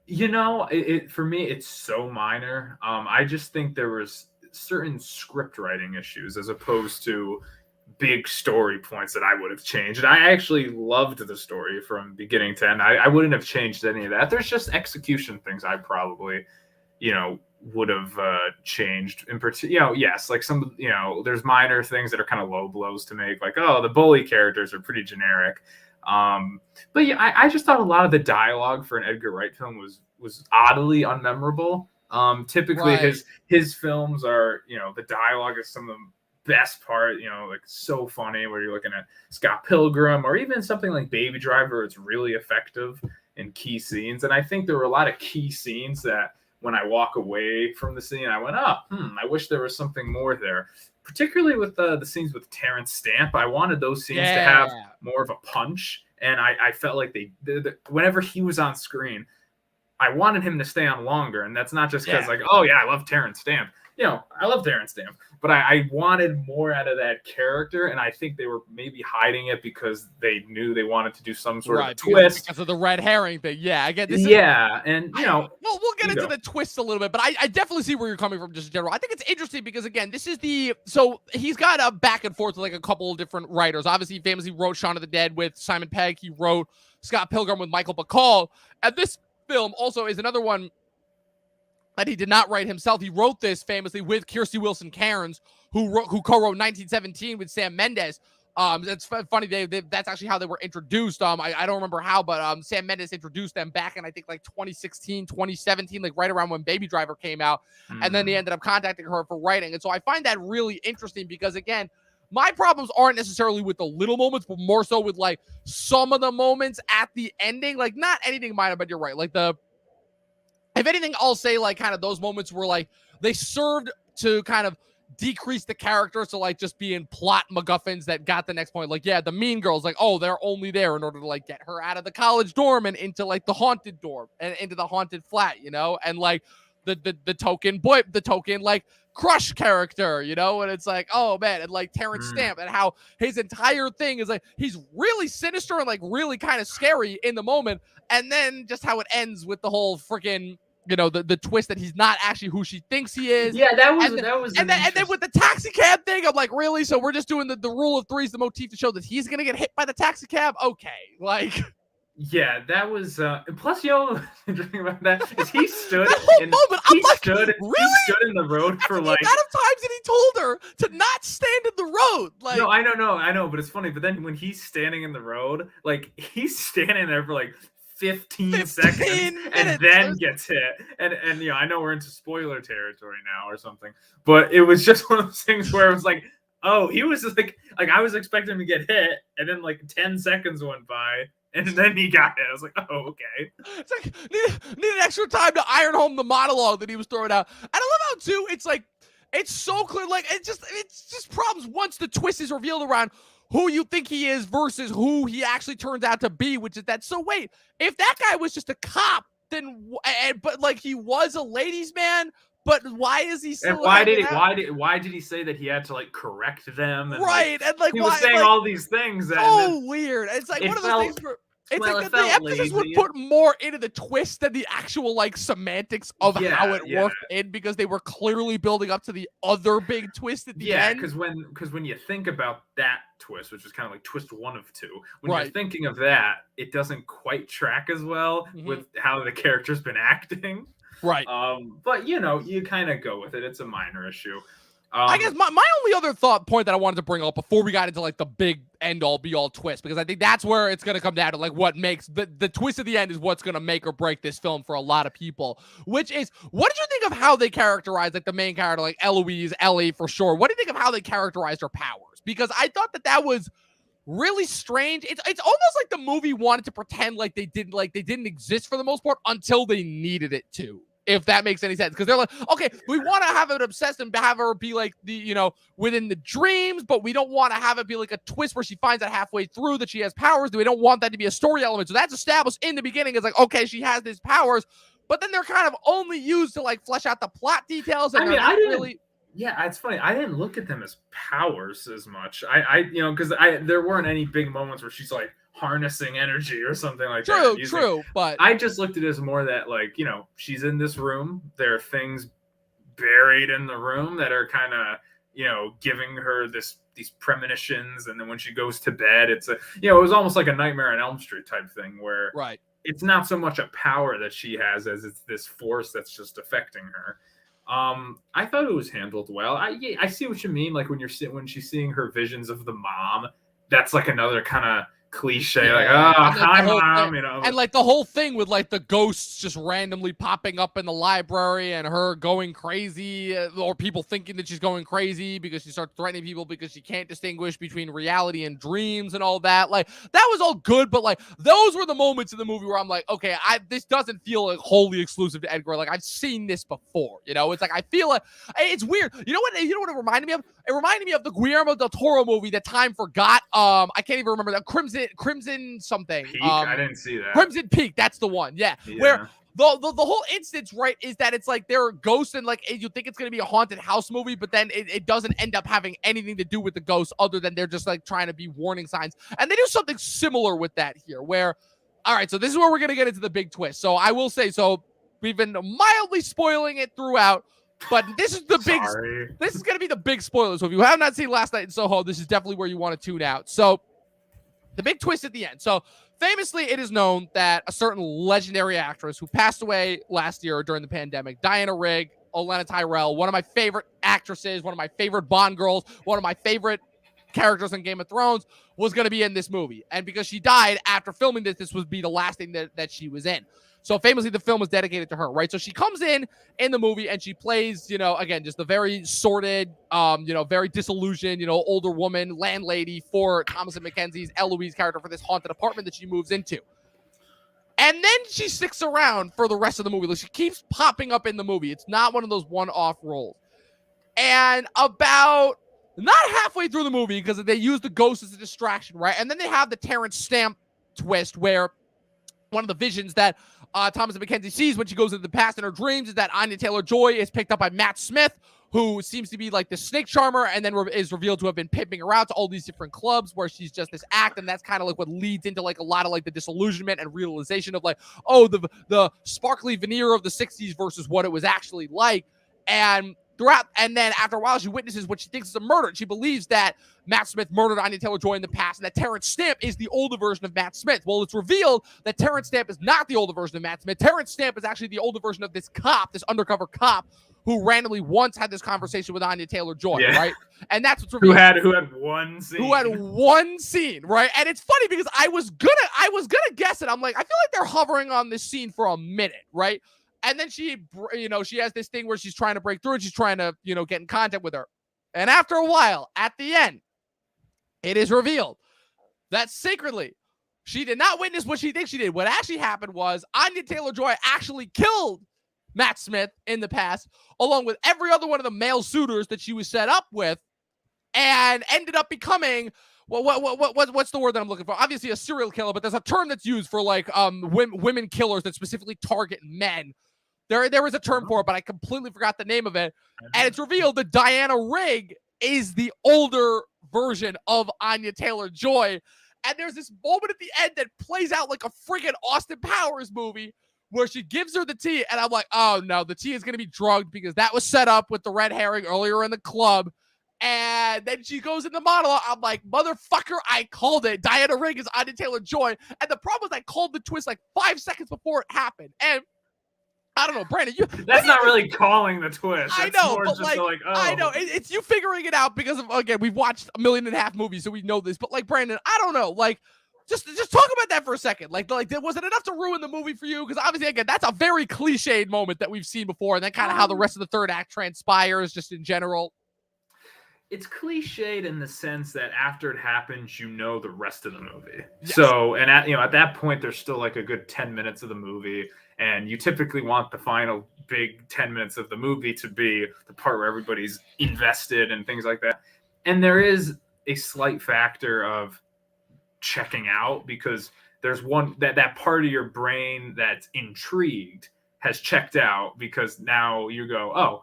For me, it's so minor. I just think there was certain script writing issues as opposed to big story points that I would have changed. And I actually loved the story from beginning to end. I wouldn't have changed any of that. There's just execution things I probably, would have changed in particular. Yes, like some, there's minor things that are kind of low blows to make, like, oh, the bully characters are pretty generic. But yeah, I just thought a lot of the dialogue for an Edgar Wright film was oddly unmemorable. Typically
Right.
his films are, the dialogue is some of the best part, like so funny, where you're looking at Scott Pilgrim or even something like Baby Driver. It's really effective in key scenes. And I think there were a lot of key scenes that when I walk away from the scene, I went, I wish there was something more there. Particularly with the scenes with Terence Stamp. I wanted those scenes to have more of a punch. And I felt like whenever he was on screen, I wanted him to stay on longer. And that's not just because I love Terence Stamp. I love Terence Stamp, but I wanted more out of that character, and I think they were maybe hiding it because they knew they wanted to do some sort of twist.
Because of the red herring thing. Yeah, again,
and
we'll get into the twist a little bit, but I definitely see where you're coming from just in general. I think it's interesting because, again, so he's got a back and forth with like a couple of different writers. Obviously, he famously wrote Shaun of the Dead with Simon Pegg. He wrote Scott Pilgrim with Michael Bacall. And this film also is another one that he did not write himself. He wrote this famously with Krysty Wilson-Cairns, who co-wrote 1917 with Sam Mendes. It's funny. That's actually how they were introduced. I don't remember how, but Sam Mendes introduced them back in, I think, like 2016, 2017, like right around when Baby Driver came out. And then he ended up contacting her for writing. And so I find that really interesting because, again, my problems aren't necessarily with the little moments, but more so with like some of the moments at the ending. Like, not anything minor, but you're right. Like if anything, I'll say like kind of those moments were like they served to kind of decrease the characters to like just being plot MacGuffins that got the next point. Like, yeah, the mean girls, like, oh, they're only there in order to like get her out of the college dorm and into like the haunted dorm and into the haunted flat, and like the token like crush character, and it's like, oh man, and like Terence Stamp and how his entire thing is like he's really sinister and like really kind of scary in the moment, and then just how it ends with the whole freaking the twist that he's not actually who she thinks he is.
Yeah, that was
and then with the taxi cab thing, I'm like, really? So we're just doing the rule of threes, the motif to show that he's gonna get hit by the taxi cab? Okay, like.
Yeah, that was. Plus, interesting about that is he stood.
He stood
in the road for like.
The amount of times that he told her to not stand in the road. Like,
no, I know, but it's funny. But then when he's standing in the road, like he's standing there for like 15 seconds and then gets hit. And I know we're into spoiler territory now or something, but it was just one of those things where it was like, oh, he was just like I was expecting him to get hit, and then like 10 seconds went by. And then he got it. I was like, oh, okay.
It's like, needed extra time to iron home the monologue that he was throwing out. And I love how, too, it's like, it's so clear. Like, it's just problems once the twist is revealed around who you think he is versus who he actually turns out to be, which is that. So, wait, if that guy was just a cop, then, but, like, he was a ladies' man, but why is he still?
And why did he say that he had to like correct them? And,
right, and like
he was saying all these things.
Weird. It's like one of those things where it's like the emphasis would put more into the twist than the actual like semantics of how it worked in, because they were clearly building up to the other big twist at the end.
Yeah, because when you think about that twist, which is kind of like twist 1 of 2, when you're thinking of that, it doesn't quite track as well with how the character's been acting.
Right.
But you kind of go with it. It's a minor issue.
I guess my only other point that I wanted to bring up before we got into like the big end-all be-all twist, because I think that's where it's going to come down to like what makes the twist at the end is what's going to make or break this film for a lot of people, which is, what did you think of how they characterized like the main character, like Eloise, Ellie for sure? What do you think of how they characterized her powers? Because I thought that was really strange. It's almost like the movie wanted to pretend like they didn't exist for the most part until they needed it to. If that makes any sense, because they're like, okay, we want to have it obsessed and have her be like within the dreams, but we don't want to have it be like a twist where she finds out halfway through that she has powers. We don't want that to be a story element. So that's established in the beginning. It's like, okay, she has these powers, but then they're kind of only used to like flesh out the plot details. And
yeah, it's funny. I didn't look at them as powers as much. Because there weren't any big moments where she's like harnessing energy or something like that.
True, but
I just looked at it as more that like, she's in this room. There are things buried in the room that are kind of, giving her these premonitions. And then when she goes to bed, it's it was almost like a Nightmare on Elm Street type thing where it's not so much a power that she has as it's this force that's just affecting her. I thought it was handled well. I see what you mean. Like when she's seeing her visions of the mom, that's like another kind of cliche,
Yeah.
like,
And, like,
hi
the whole
mom,
thing-
you know.
And like the whole thing with like the ghosts just randomly popping up in the library and her going crazy, or people thinking that she's going crazy because she starts threatening people because she can't distinguish between reality and dreams and all that. Like that was all good, but like those were the moments in the movie where I'm like, okay, this doesn't feel like wholly exclusive to Edgar. Like I've seen this before, you know. It's like I feel like it's weird. You know what? You know what it reminded me of? It reminded me of the Guillermo del Toro movie that Time Forgot. I can't even remember that. Crimson something.
Peak? I didn't see that.
Crimson Peak. That's the one. Yeah. Where the whole instance, right, is that it's like there are ghosts and like you think it's gonna be a haunted house movie, but then it doesn't end up having anything to do with the ghosts other than they're just like trying to be warning signs. And they do something similar with that here, where, all right, so this is where we're gonna get into the big twist. So I will say, so we've been mildly spoiling it throughout. But this is the big. This is going to be the big spoiler. So if you have not seen Last Night in Soho, this is definitely where you want to tune out. So the big twist at the end. So famously, it is known that a certain legendary actress who passed away last year during the pandemic, Diana Rigg, Olenna Tyrell, one of my favorite actresses, one of my favorite Bond girls, one of my favorite characters in Game of Thrones, was going to be in this movie. And because she died after filming this would be the last thing that she was in. So famously, the film was dedicated to her, right? So she comes in the movie and she plays, you know, again, just the very sordid, you know, very disillusioned, you know, older woman, landlady for Thomasin McKenzie's Eloise character for this haunted apartment that she moves into. And then she sticks around for the rest of the movie. Like, she keeps popping up in the movie. It's not one of those one-off roles. And about not halfway through the movie, because they use the ghost as a distraction, right? And then they have the Terence Stamp twist where one of the visions that Thomasin McKenzie sees when she goes into the past in her dreams is that Anya Taylor-Joy is picked up by Matt Smith, who seems to be like the snake charmer, and then is revealed to have been pimping her out to all these different clubs where she's just this act, and that's kind of like what leads into like a lot of like the disillusionment and realization of like, oh, the sparkly veneer of the 60s versus what it was actually like. And then after a while, she witnesses what she thinks is a murder. She believes that Matt Smith murdered Anya Taylor-Joy in the past, and that Terence Stamp is the older version of Matt Smith. Well, it's revealed that Terence Stamp is not the older version of Matt Smith. Terence Stamp is actually the older version of this cop, this undercover cop, who randomly once had this conversation with Anya Taylor-Joy, right? And that's what's revealed.
Who had one scene.
Who had one scene, right? And it's funny because I was gonna guess it. I'm like, I feel like they're hovering on this scene for a minute, right? And then she, you know, she has this thing where she's trying to break through and she's trying to, you know, get in contact with her. And after a while, at the end, it is revealed that secretly she did not witness what she thinks she did. What actually happened was Anya Taylor-Joy actually killed Matt Smith in the past, along with every other one of the male suitors that she was set up with, and ended up becoming, what's the word that I'm looking for? Obviously a serial killer, but there's a term that's used for like women killers that specifically target men. There is a term for it, but I completely forgot the name of it. And it's revealed that Diana Rigg is the older version of Anya Taylor-Joy. And there's this moment at the end that plays out like a freaking Austin Powers movie where she gives her the tea. And I'm like, oh no, the tea is going to be drugged because that was set up with the red herring earlier in the club. And then she goes in the monologue. I'm like, motherfucker, I called it. Diana Rigg is Anya Taylor-Joy. And the problem is I called the twist like 5 seconds before it happened. And I don't know, Brandon.
That's not really calling the twist.
I know, but like, oh. I know it's you figuring it out because of, again, we've watched 1.5 million movies, so we know this. But like, Brandon, I don't know, like, just talk about that for a second. Like, was it enough to ruin the movie for you? Because obviously, again, that's a very cliched moment that we've seen before, and then kind of how the rest of the third act transpires, just in general.
It's cliched in the sense that after it happens, you know the rest of the movie.
Yes.
So, and at that point, there's still like a good 10 minutes of the movie. And you typically want the final big 10 minutes of the movie to be the part where everybody's invested and things like that. And there is a slight factor of checking out because there's one that part of your brain that's intrigued has checked out because now you go, oh,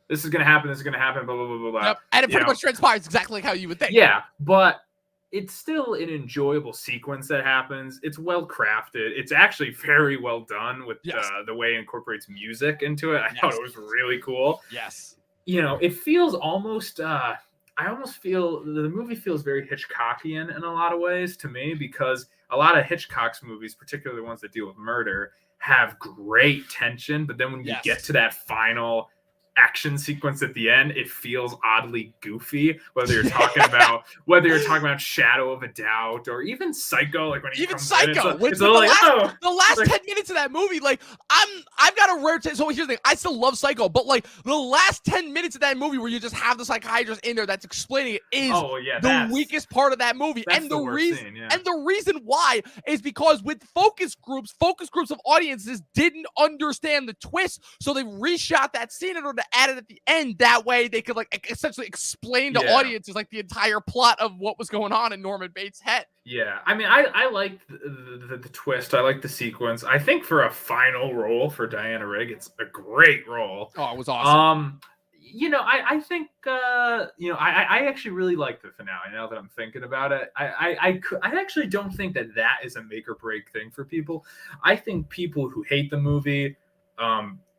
this is going to happen. This is going to happen, blah, blah, blah, blah, blah.
Yep. And it pretty much transpires exactly like how you would think.
Yeah, but it's still an enjoyable sequence that happens. It's well crafted. It's actually very well done with the way it incorporates music into it. I thought it was really cool.
Yes.
You know, it feels almost, I almost feel the movie feels very Hitchcockian in a lot of ways to me because a lot of Hitchcock's movies, particularly ones that deal with murder, have great tension. But then when you get to that final action sequence at the end, it feels oddly goofy. Whether you're talking about Shadow of a Doubt or even Psycho, like when he
even
comes
Psycho,
in,
which
it's
with
like,
the last
like,
10 minutes of that movie, like I've got a rare so here's the thing, I still love Psycho, but like the last 10 minutes of that movie where you just have the psychiatrist in there that's explaining it is the weakest part of that movie. And the reason and the reason why is because with focus groups of audiences didn't understand the twist, so they reshot that scene in order to add it at the end. That way they could like essentially explain to audiences like the entire plot of what was going on in Norman Bates' head.
Yeah, I mean, I like the twist. I like the sequence. I think for a final role for Diana Rigg, it's a great role.
Oh, it was awesome.
I think I actually really like the finale. Now that I'm thinking about it, I actually don't think that is a make or break thing for people. I think people who hate the movie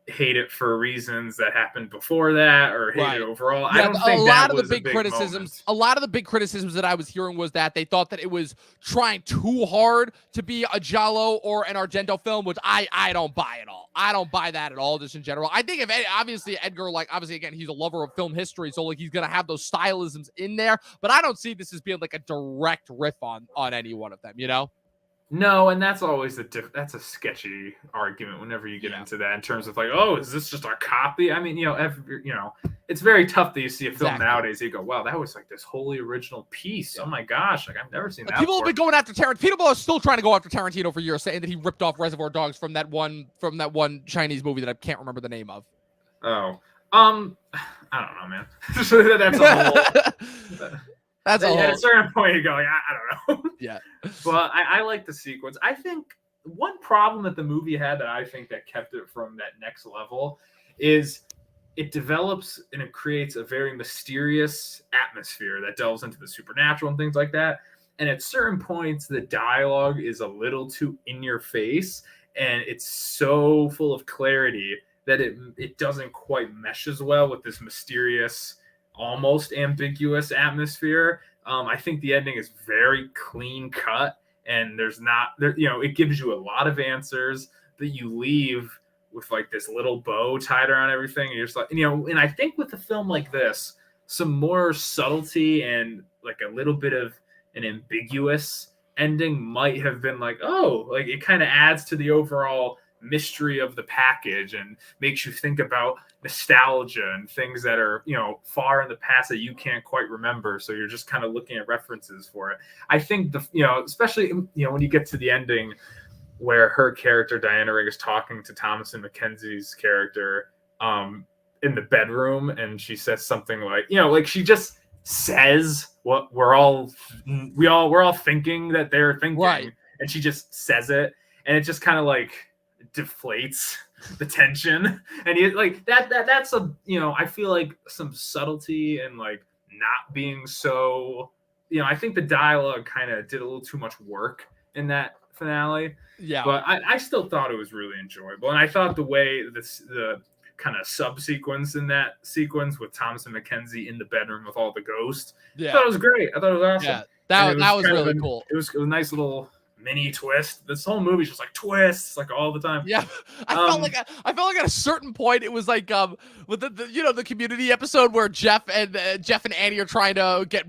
hate it for reasons that happened before that, or hate it overall.
Yeah,
I don't think
a lot of the big criticisms that I was hearing was that they thought that it was trying too hard to be a Giallo or an Argento film, which I don't buy at all. I don't buy that at all, just in general. I think obviously Edgar, like obviously again, he's a lover of film history, so like he's gonna have those stylisms in there, but I don't see this as being like a direct riff on any one of them, you know?
No, and that's always that's a sketchy argument whenever you get into that in terms of like, oh, is this just a copy? I mean, it's very tough that you see a film nowadays. You go, wow, that was like this wholly original piece. Oh my gosh, like I've never seen that.
People have been going after Tarantino. People are still trying to go after Tarantino for years, saying that he ripped off Reservoir Dogs from that one Chinese movie that I can't remember the name of.
Oh, I don't know, man. That's a whole. At a certain point, you go, like, I don't know.
Yeah.
But I like the sequence. I think one problem that the movie had that I think that kept it from that next level is it develops and it creates a very mysterious atmosphere that delves into the supernatural and things like that. And at certain points, the dialogue is a little too in your face, and it's so full of clarity that it doesn't quite mesh as well with this mysterious, almost ambiguous atmosphere. I think the ending is very clean cut, and it gives you a lot of answers that you leave with like this little bow tied around everything. And you're just like, and I think with a film like this, some more subtlety and like a little bit of an ambiguous ending might have been like, oh, like it kind of adds to the overall mystery of the package and makes you think about nostalgia and things that are far in the past that you can't quite remember, so you're just kind of looking at references for it. I think especially when you get to the ending where her character Diana Rigg is talking to Thomasin McKenzie's character in the bedroom, and she says something like like she just says what we're all thinking that they're thinking, right? And she just says it, and it just kind of like deflates the tension, and that's I feel like some subtlety and like not being so I think the dialogue kind of did a little too much work in that finale, but I still thought it was really enjoyable, and I thought the way the kind of subsequence in that sequence with Thomasin McKenzie in the bedroom with all the ghosts, I thought it was great. I thought it was awesome.
That was really cool.
It was a nice little mini twist. This whole movie's just like twists, like all the time.
Yeah, I felt like at a certain point it was like with the Community episode where Jeff and Annie are trying to get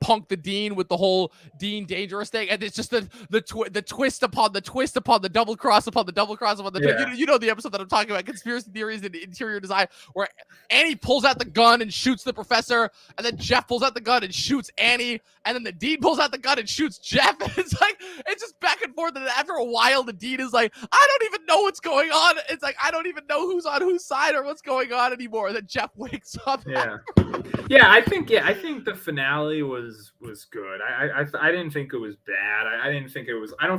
punk the Dean with the whole Dean dangerous thing, and it's just the twist upon the twist upon the double cross upon the double cross upon the the episode that I'm talking about, conspiracy theories and interior design, where Annie pulls out the gun and shoots the professor, and then Jeff pulls out the gun and shoots Annie, and then the Dean pulls out the gun and shoots Jeff. It's like it's just back and forth, and after a while the Dean is like, I don't even know what's going on. It's like I don't even know who's on whose side or what's going on anymore. And then Jeff wakes up.
I think the finale was good. I didn't think it was bad. I don't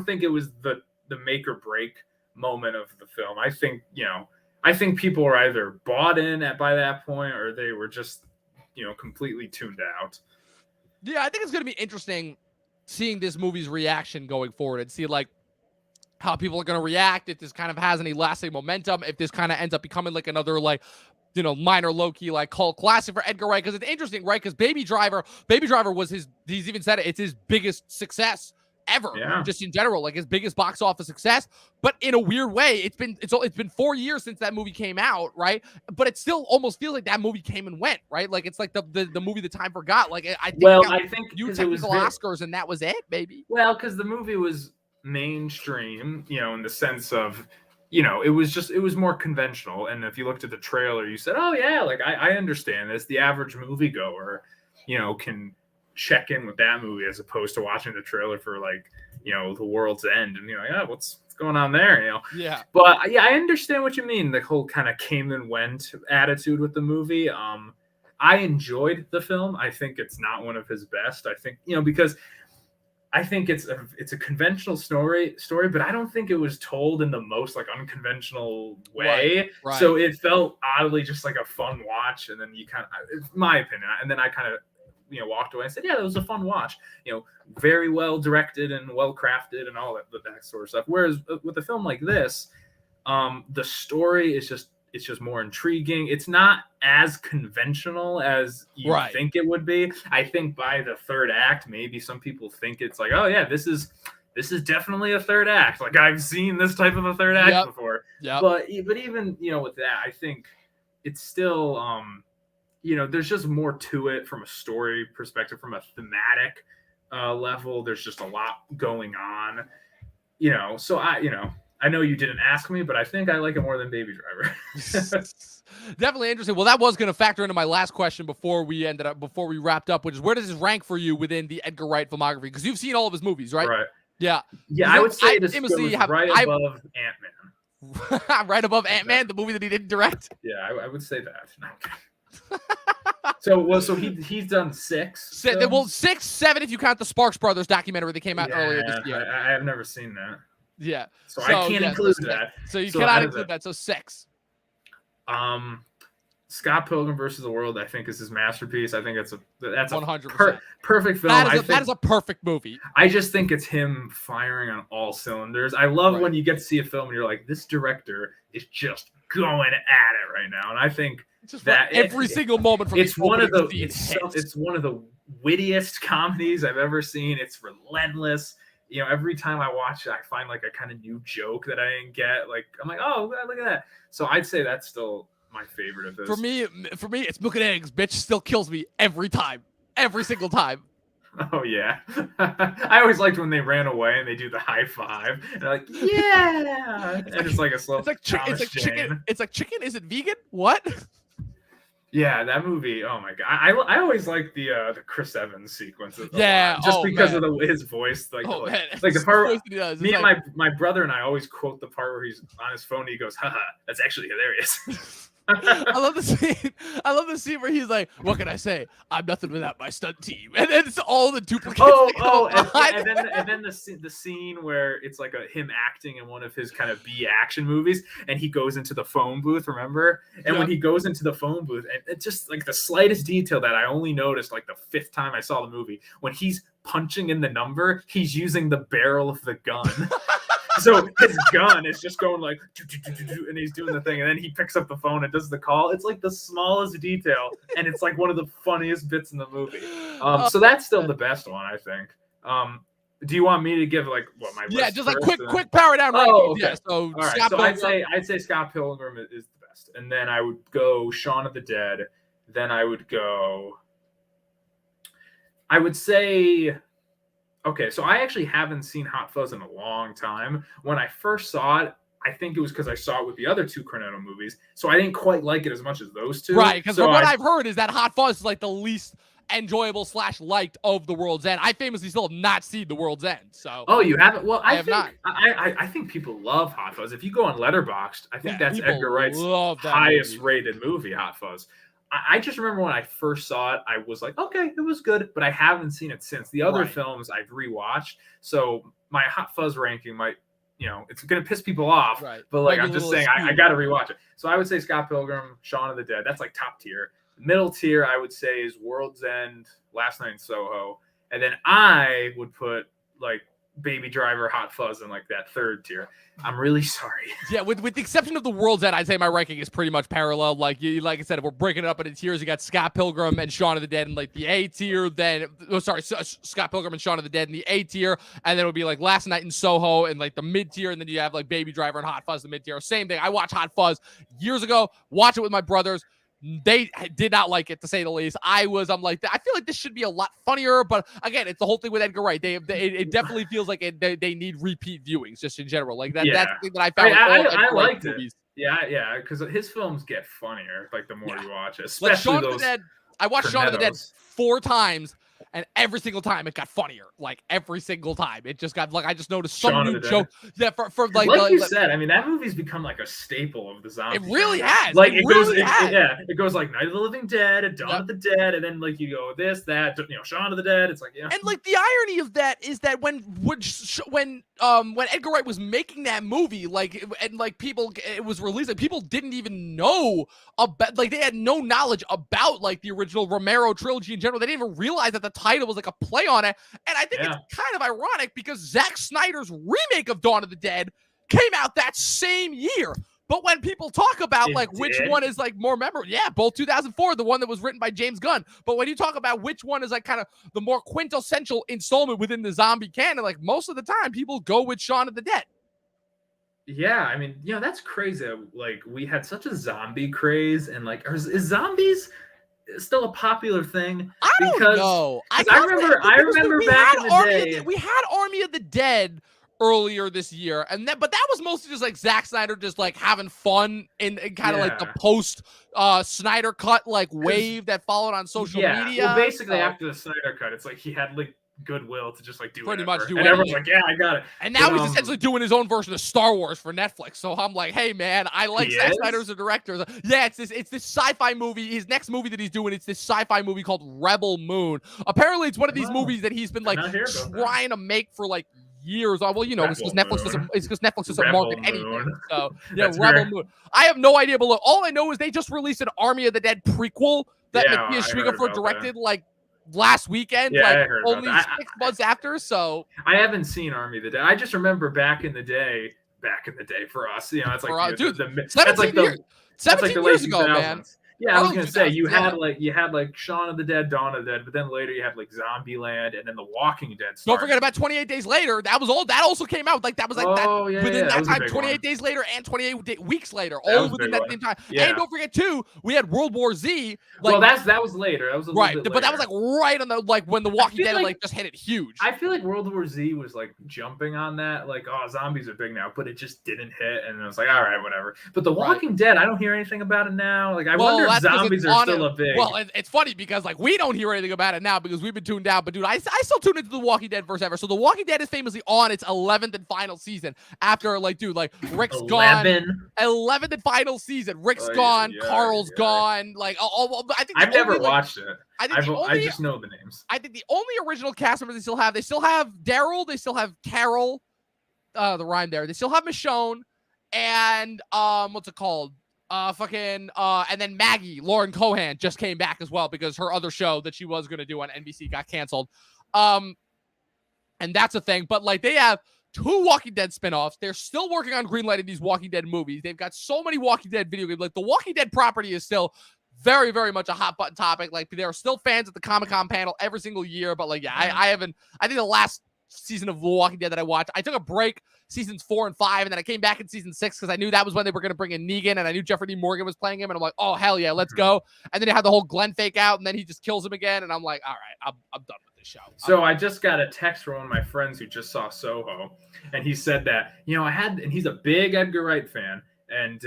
think it was the make or break moment of the film. I think people were either bought in by that point, or they were just completely tuned out.
Yeah, I think it's going to be interesting seeing this movie's reaction going forward and see like how people are going to react, if this kind of has any lasting momentum, if this kind of ends up becoming like another like minor low-key like cult classic for Edgar Wright, because it's interesting, right? Because Baby Driver was he's even said it's his biggest success ever,
Yeah.
just in general, like his biggest box office success. But in a weird way, it's been 4 years since that movie came out, right? But it still almost feels like that movie came and went, right? Like it's like the movie the time forgot. Like I think
Well,
it got
I think
few
because it was
technical Oscars, and that was it, baby.
well, because the movie was mainstream, in the sense of, it was more conventional. And if you looked at the trailer, you said, oh yeah, like I understand this. The average moviegoer, can check in with that movie as opposed to watching the trailer for like, The World's End, and yeah, what's going on there,
Yeah.
But yeah, I understand what you mean. The whole kind of came and went attitude with the movie. I enjoyed the film. I think it's not one of his best. I think, because I think it's a conventional story, but I don't think it was told in the most like unconventional way.
Right.
So it felt oddly just like a fun watch. And then you kind of, my opinion, and then I kind of, walked away and said, yeah, that was a fun watch. Very well directed and well crafted and all that sort of stuff. Whereas with a film like this, the story is it's just more intriguing. It's not as conventional as you think it would be. I think by the third act, maybe some people think it's like, oh yeah, this is definitely a third act. Like I've seen this type of a third act before.
Yeah.
But even with that, I think it's still there's just more to it from a story perspective, from a thematic level. There's just a lot going on. So I know you didn't ask me, but I think I like it more than Baby Driver.
Definitely interesting. Well, that was going to factor into my last question before we wrapped up, which is where does this rank for you within the Edgar Wright filmography? Because you've seen all of his movies, right?
Right.
Yeah.
Yeah, I would say this was right above Ant-Man.
Right above Ant-Man, the movie that he didn't direct?
Yeah, I would say that. So he's done 6.
Well, 6, 7 if you count the Sparks Brothers documentary that came out earlier this year.
I have never seen that.
Yeah.
So I can't include that.
So you cannot include that. So 6.
Scott Pilgrim versus the World, I think, is his masterpiece. I think that's a
100%.
Perfect film.
That is a perfect movie.
I just think it's him firing on all cylinders. I love when you get to see a film and you're like, this director is just going at it right now. And I think that
every single moment from
it's one of the wittiest comedies I've ever seen. It's relentless. Every time I watch it, I find like a kind of new joke that I didn't get. Like I'm like, oh, look at that. So I'd say that's still my favorite of this.
For me, it's Milk and Eggs. Bitch still kills me every single time.
Oh yeah, I always liked when they ran away and they do the high five and they're like, yeah, and it's like a slow.
It's like chicken. It's like chicken. Is it vegan? What?
Yeah, that movie. Oh my god, I always like the Chris Evans sequence. Just because of his voice. Like the part. Me and my brother and I always quote the part where he's on his phone. And he goes, "Haha, that's actually hilarious."
I love the scene where he's like, "What can I say? I'm nothing without my stunt team," and then it's all the duplicates.
And then the scene where it's like him acting in one of his kind of B action movies, and he goes into the phone booth. Remember? And when he goes into the phone booth, and it's just like the slightest detail that I only noticed like the 5th time I saw the movie, when he's punching in the number, he's using the barrel of the gun. So his gun is just going like, and he's doing the thing, and then he picks up the phone and does the call. It's like the smallest detail, and it's like one of the funniest bits in the movie. So that's still the best one, I think. Do you want me to give like what my list
just like
first?
quick power down?
Oh, okay.
Yeah, so
all right. So I'd say Scott Pilgrim is the best, and then I would go Shaun of the Dead. Then I would say. Okay, so I actually haven't seen Hot Fuzz in a long time. When I first saw it, I think it was because I saw it with the other 2 Cornetto movies, so I didn't quite like it as much as those 2.
Right, because from what I've heard is that Hot Fuzz is like the least enjoyable / liked of The World's End. I famously still have not seen The World's End. So
you haven't? Well, I
have not.
I think people love Hot Fuzz. If you go on Letterboxd, I think that's Edgar Wright's highest rated movie, Hot Fuzz. I just remember when I first saw it, I was like, okay, it was good, but I haven't seen it since. The other films I've rewatched, so my Hot Fuzz ranking might, it's going to piss people off, but like I'm just saying, I got to rewatch it. So I would say Scott Pilgrim, Shaun of the Dead. That's like top tier. Middle tier, I would say, is World's End, Last Night in Soho, and then I would put like Baby Driver, Hot Fuzz in like that third tier. I'm really sorry.
Yeah, with the exception of The World's End, I'd say my ranking is pretty much parallel. Like I said, if we're breaking it up into tiers, you got Scott Pilgrim and Shaun of the Dead in like the A tier. Then, Scott Pilgrim and Shaun of the Dead in the A tier, and then it would be like Last Night in Soho in like the mid tier, and then you have like Baby Driver and Hot Fuzz in the mid tier. Same thing. I watched Hot Fuzz years ago. Watch it with my brothers. They did not like it, to say the least. I'm like, I feel like this should be a lot funnier, but again, it's the whole thing with Edgar Wright. It definitely feels like they need repeat viewings, just in general. Like that. Yeah. That's the thing that I found.
I liked it. Yeah, because his films get funnier like the more you watch it. Especially like
I watched Shaun of the Dead 4 times. And every single time it got funnier. Like every single time, it just got like I just noticed some new joke. Yeah, for like
you said. I mean, that movie's become like a staple of the zombie.
It really has.
Like it goes like Night of the Living Dead, Dawn of the Dead, and then like you go this, that, Shaun of the Dead. It's like
And like the irony of that is that when Edgar Wright was making that movie, like people, it was released, like people didn't even know about, like they had no knowledge about like the original Romero trilogy in general. They didn't even realize that the title was like a play on it. And I think it's kind of ironic because Zack Snyder's remake of Dawn of the Dead came out that same year. But when people talk about which one is like more memorable, both 2004, the one that was written by James Gunn. But when you talk about which one is like kind of the more quintessential installment within the zombie canon, like most of the time people go with Shaun of the Dead.
Yeah, I mean, that's crazy. Like we had such a zombie craze, and like is zombies still a popular thing?
I don't know.
I remember back in the day.
We had Army of the Dead earlier this year, but that was mostly just like Zack Snyder just like having fun in kind of like the post Snyder cut like wave that followed on social media.
Well, basically after the Snyder cut, it's like he had like goodwill to just like do
pretty much do
and everyone's like, yeah, I got it.
And now he's essentially doing his own version of Star Wars for Netflix. So I'm like, hey man, I like Zack Snyder as a director. Yeah, it's this sci-fi movie. His next movie that he's doing, it's this sci-fi movie called Rebel Moon. Apparently, it's one of these movies that he's been like trying to make for like years. Well, it's because Netflix doesn't market anything. So Rebel Moon. I have no idea, but look, all I know is they just released an Army of the Dead prequel that Matthias Schweighöfer directed like last weekend, only 6 months after. So
I haven't seen Army of the Dead. I just remember back in the day for us, it's like
that's like 17 years ago, man.
Yeah, I was gonna say you had like Shaun of the Dead, Dawn of the Dead, but then later you had like Zombieland and then The Walking Dead.
Don't forget about 28 Days Later. That also came out. Like that was like within that time. 28 Days Later and 28 weeks later, all within that same time. Yeah. And don't forget too, we had World War Z.
Well, that was later. That was a little bit later.
But that was like right on the when The Walking Dead like just hit it huge.
I feel like World War Z was like jumping on that, like zombies are big now, but it just didn't hit, and it was like all right, whatever. But The Walking Dead, I don't hear anything about it now. Like I wonder if zombies are still a big.
Well, it's funny because like we don't hear anything about it now because we've been tuned out. But dude, I still tune into The Walking Dead verse ever. So The Walking Dead is famously on its 11th and final season after Rick's gone. 11th and final season. Rick's gone. Carl's gone. Like I think
I've never watched it. I just know the names.
I think the only original cast members they still have Daryl. They still have Carol. The rhyme there. They still have Michonne, and what's it called? And then Maggie, Lauren Cohan, just came back as well because her other show that she was going to do on NBC got canceled. And that's a thing. But like they have 2 Walking Dead spinoffs. They're still working on greenlighting these Walking Dead movies. They've got so many Walking Dead video games. Like the Walking Dead property is still very, very much a hot button topic. Like there are still fans at the Comic-Con panel every single year. But like, I think the last season of The Walking Dead that I watched, I took a break seasons 4 and 5, and then I came back in season 6 because I knew that was when they were going to bring in Negan, and I knew Jeffrey D. Morgan was playing him, and I'm like, oh hell yeah, let's go. And then they had the whole Glenn fake out, and then he just kills him again, and I'm like, all right, I'm done with this show.
So I just got a text from one of my friends who just saw Soho, and he said that and he's a big Edgar Wright fan, and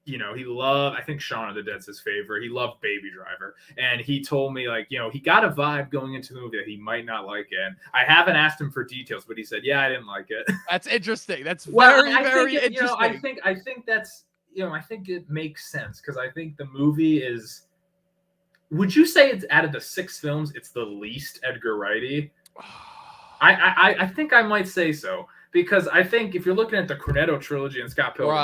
he loved, I think Shaun of the Dead's his favorite. He loved Baby Driver. And he told me, like, he got a vibe going into the movie that he might not like it. And I haven't asked him for details, but he said, yeah, I didn't like it.
That's interesting. That's very interesting.
I think that's, I think it makes sense because I think the movie is, would you say it's out of the 6 films, it's the least Edgar Wrighty? I think I might say so. because I think if you're looking at the Cornetto trilogy and Scott Pilgrim,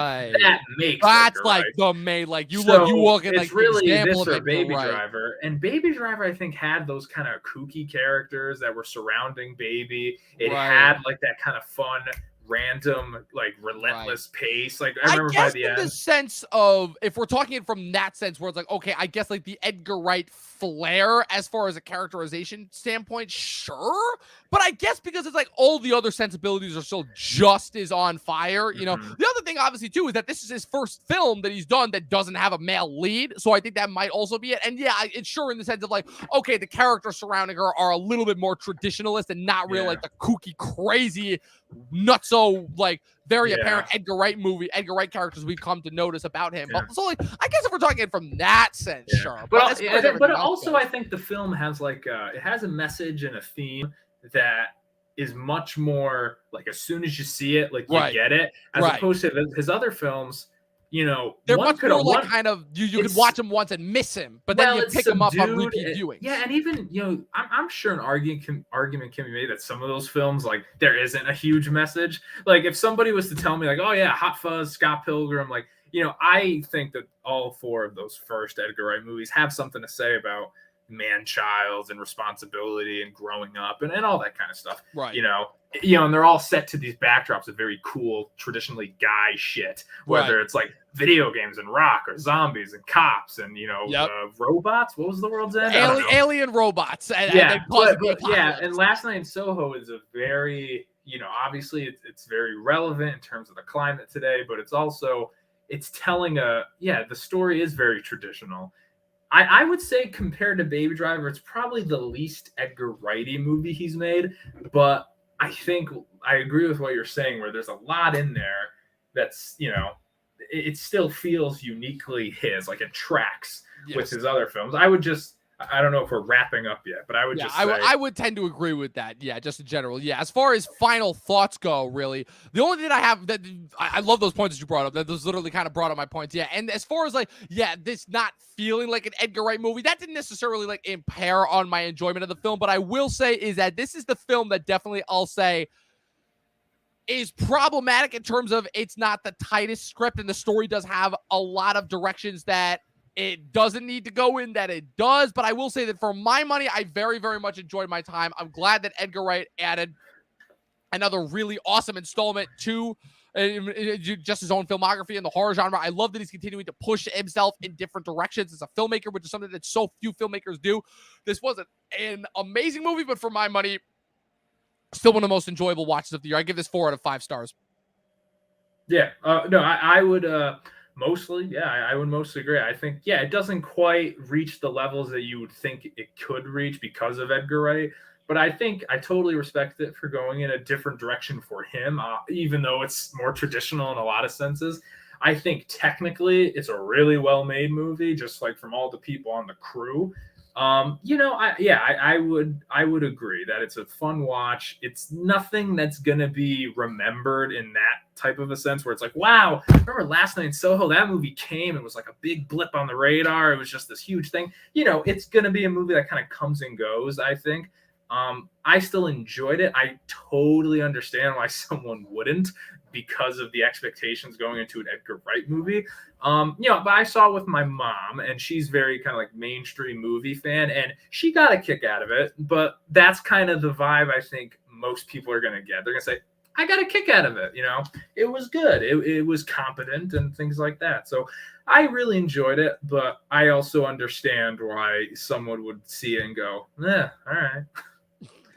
that makes
that's
Edgar
like
Wright.
the main, like you
So
look at like
it's really
example
this
of
or
Edgar
Baby
Wright.
Driver, and Baby Driver I think had those kind of kooky characters that were surrounding Baby. It had like that kind of fun, random, like relentless pace. Like I remember by the end,
the sense of, if we're talking it from that sense, where it's like, okay, I guess like the Edgar Wright flair as far as a characterization standpoint, sure, but I guess because it's like all the other sensibilities are still just as on fire. You know, the other thing obviously too is that this is his first film that he's done that doesn't have a male lead, so I think that might also be it. And yeah, it's sure in the sense of like, okay, the characters surrounding her are a little bit more traditionalist and not real like the kooky, crazy, nutso, like very apparent Edgar Wright characters we've come to notice about him. But so like, I guess if we're talking from that sense, sure.
But also I think the film has like it has a message and a theme that is much more like as soon as you see it, like you get it, as opposed to his other films. You know,
they're much more like kind of you could watch him once and miss him, but then you pick him up on repeat viewings.
Yeah, and even I'm sure an argument can be made that some of those films like there isn't a huge message. Like if somebody was to tell me like, oh yeah, Hot Fuzz, Scott Pilgrim, like I think that all four of those first Edgar Wright movies have something to say about man-child and responsibility and growing up and all that kind of stuff.
Right.
And they're all set to these backdrops of very cool, traditionally guy shit, whether it's like video games and rock or zombies and cops and, robots. What was the world's end?
Alien robots. And
and Last Night in Soho is a very, obviously it's very relevant in terms of the climate today, but it's telling the story is very traditional. I would say compared to Baby Driver, it's probably the least Edgar Wright-y movie he's made, but I think I agree with what you're saying, where there's a lot in there that's, it still feels uniquely his, like it tracks with his other films. I don't know if we're wrapping up yet, but I would just say...
I would tend to agree with that. Yeah, just in general. Yeah, as far as final thoughts go, really, the only thing I have that I love those points that you brought up. That those literally kind of brought up my points. Yeah, and as far as like, this not feeling like an Edgar Wright movie, that didn't necessarily like impair on my enjoyment of the film. But I will say is that this is the film that definitely I'll say is problematic in terms of it's not the tightest script, and the story does have a lot of directions that it doesn't need to go in that it does. But I will say that for my money, I very, very much enjoyed my time. I'm glad that Edgar Wright added another really awesome installment to just his own filmography in the horror genre. I love that he's continuing to push himself in different directions as a filmmaker, which is something that so few filmmakers do. This wasn't an amazing movie, but for my money, still one of the most enjoyable watches of the year. I give this 4 out of 5 stars.
Yeah, no, I would mostly, I would mostly agree. I think, it doesn't quite reach the levels that you would think it could reach because of Edgar Wright. But I think I totally respect it for going in a different direction for him, even though it's more traditional in a lot of senses. I think technically it's a really well-made movie, just like from all the people on the crew. I would agree that it's a fun watch. It's nothing that's gonna be remembered in that type of a sense where it's like, wow, remember Last Night in Soho? That movie came and was like a big blip on the radar. It was just this huge thing. It's gonna be a movie that kind of comes and goes, I think. I still enjoyed it. I totally understand why someone wouldn't, because of the expectations going into an Edgar Wright movie. But I saw it with my mom, and she's very kind of like mainstream movie fan, and she got a kick out of it. But that's kind of the vibe I think most people are going to get. They're going to say, I got a kick out of it. It was good. It was competent and things like that. So I really enjoyed it, but I also understand why someone would see it and go, all right.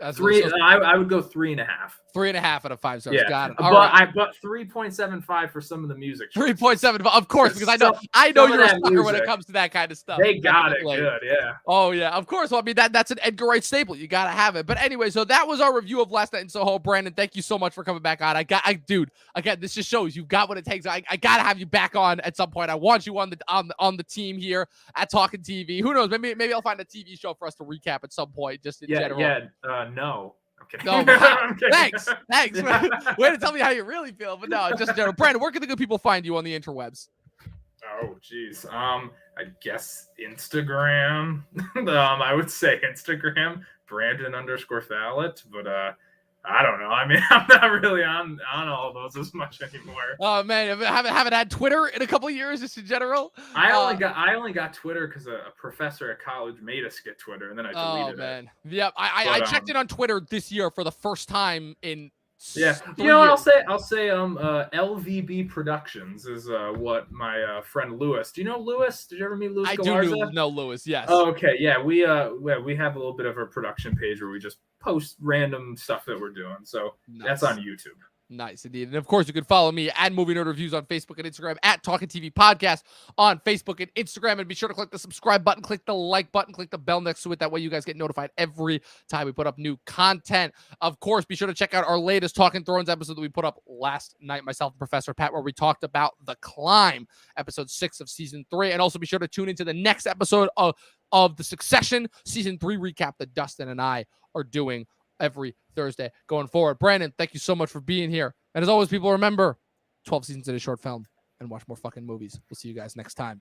I would go 3.5.
3.5 out of 5 stars.
Yeah.
Got it.
But 3.75 for some of the music.
3.75, of course, because I know you're a sucker when it comes to that kind of stuff.
They got it good, yeah.
Oh yeah, of course. Well, I mean that's an Edgar Wright staple. You gotta have it. But anyway, so that was our review of Last Night in Soho. Brandon, thank you so much for coming back on. Dude, again, this just shows you've got what it takes. I gotta have you back on at some point. I want you on the team here at Talkin TV. Who knows? Maybe I'll find a TV show for us to recap at some point, just in general.
No. Okay.
No, wow. Thanks. Way to tell me how you really feel. But no, just in general. Brandon, where can the good people find you on the interwebs?
Oh, geez. I guess Instagram. I would say Instagram, Brandon _Fallat. But I don't know. I mean, I'm not really on all those as much anymore.
Oh man, I haven't had Twitter in a couple of years, just in general.
I only got Twitter because a professor at college made us get Twitter, and then I deleted it.
Oh man, yeah. I checked in on Twitter this year for the first time in.
Yeah,
3 years.
I'll say LVB Productions is what my friend Lewis. Do you know Lewis? Did you ever meet Lewis?
I
Galarza?
do know Lewis. Yes.
Oh, okay, yeah, we have a little bit of a production page where we just post random stuff that we're doing. So that's on YouTube.
Nice indeed. And of course, you can follow me at Movie Nerd Reviews on Facebook and Instagram, at Talkin TV Podcast on Facebook and Instagram. And be sure to click the subscribe button, click the like button, click the bell next to it. That way you guys get notified every time we put up new content. Of course, be sure to check out our latest Talking Thrones episode that we put up last night, myself and Professor Pat, where we talked about The Climb, episode 6 of season 3. And also be sure to tune into the next episode of The Succession season 3 recap that Dustin and I are doing every Thursday going forward. Brandon, thank you so much for being here. And as always, people, remember 12 seasons in a short film and watch more fucking movies. We'll see you guys next time.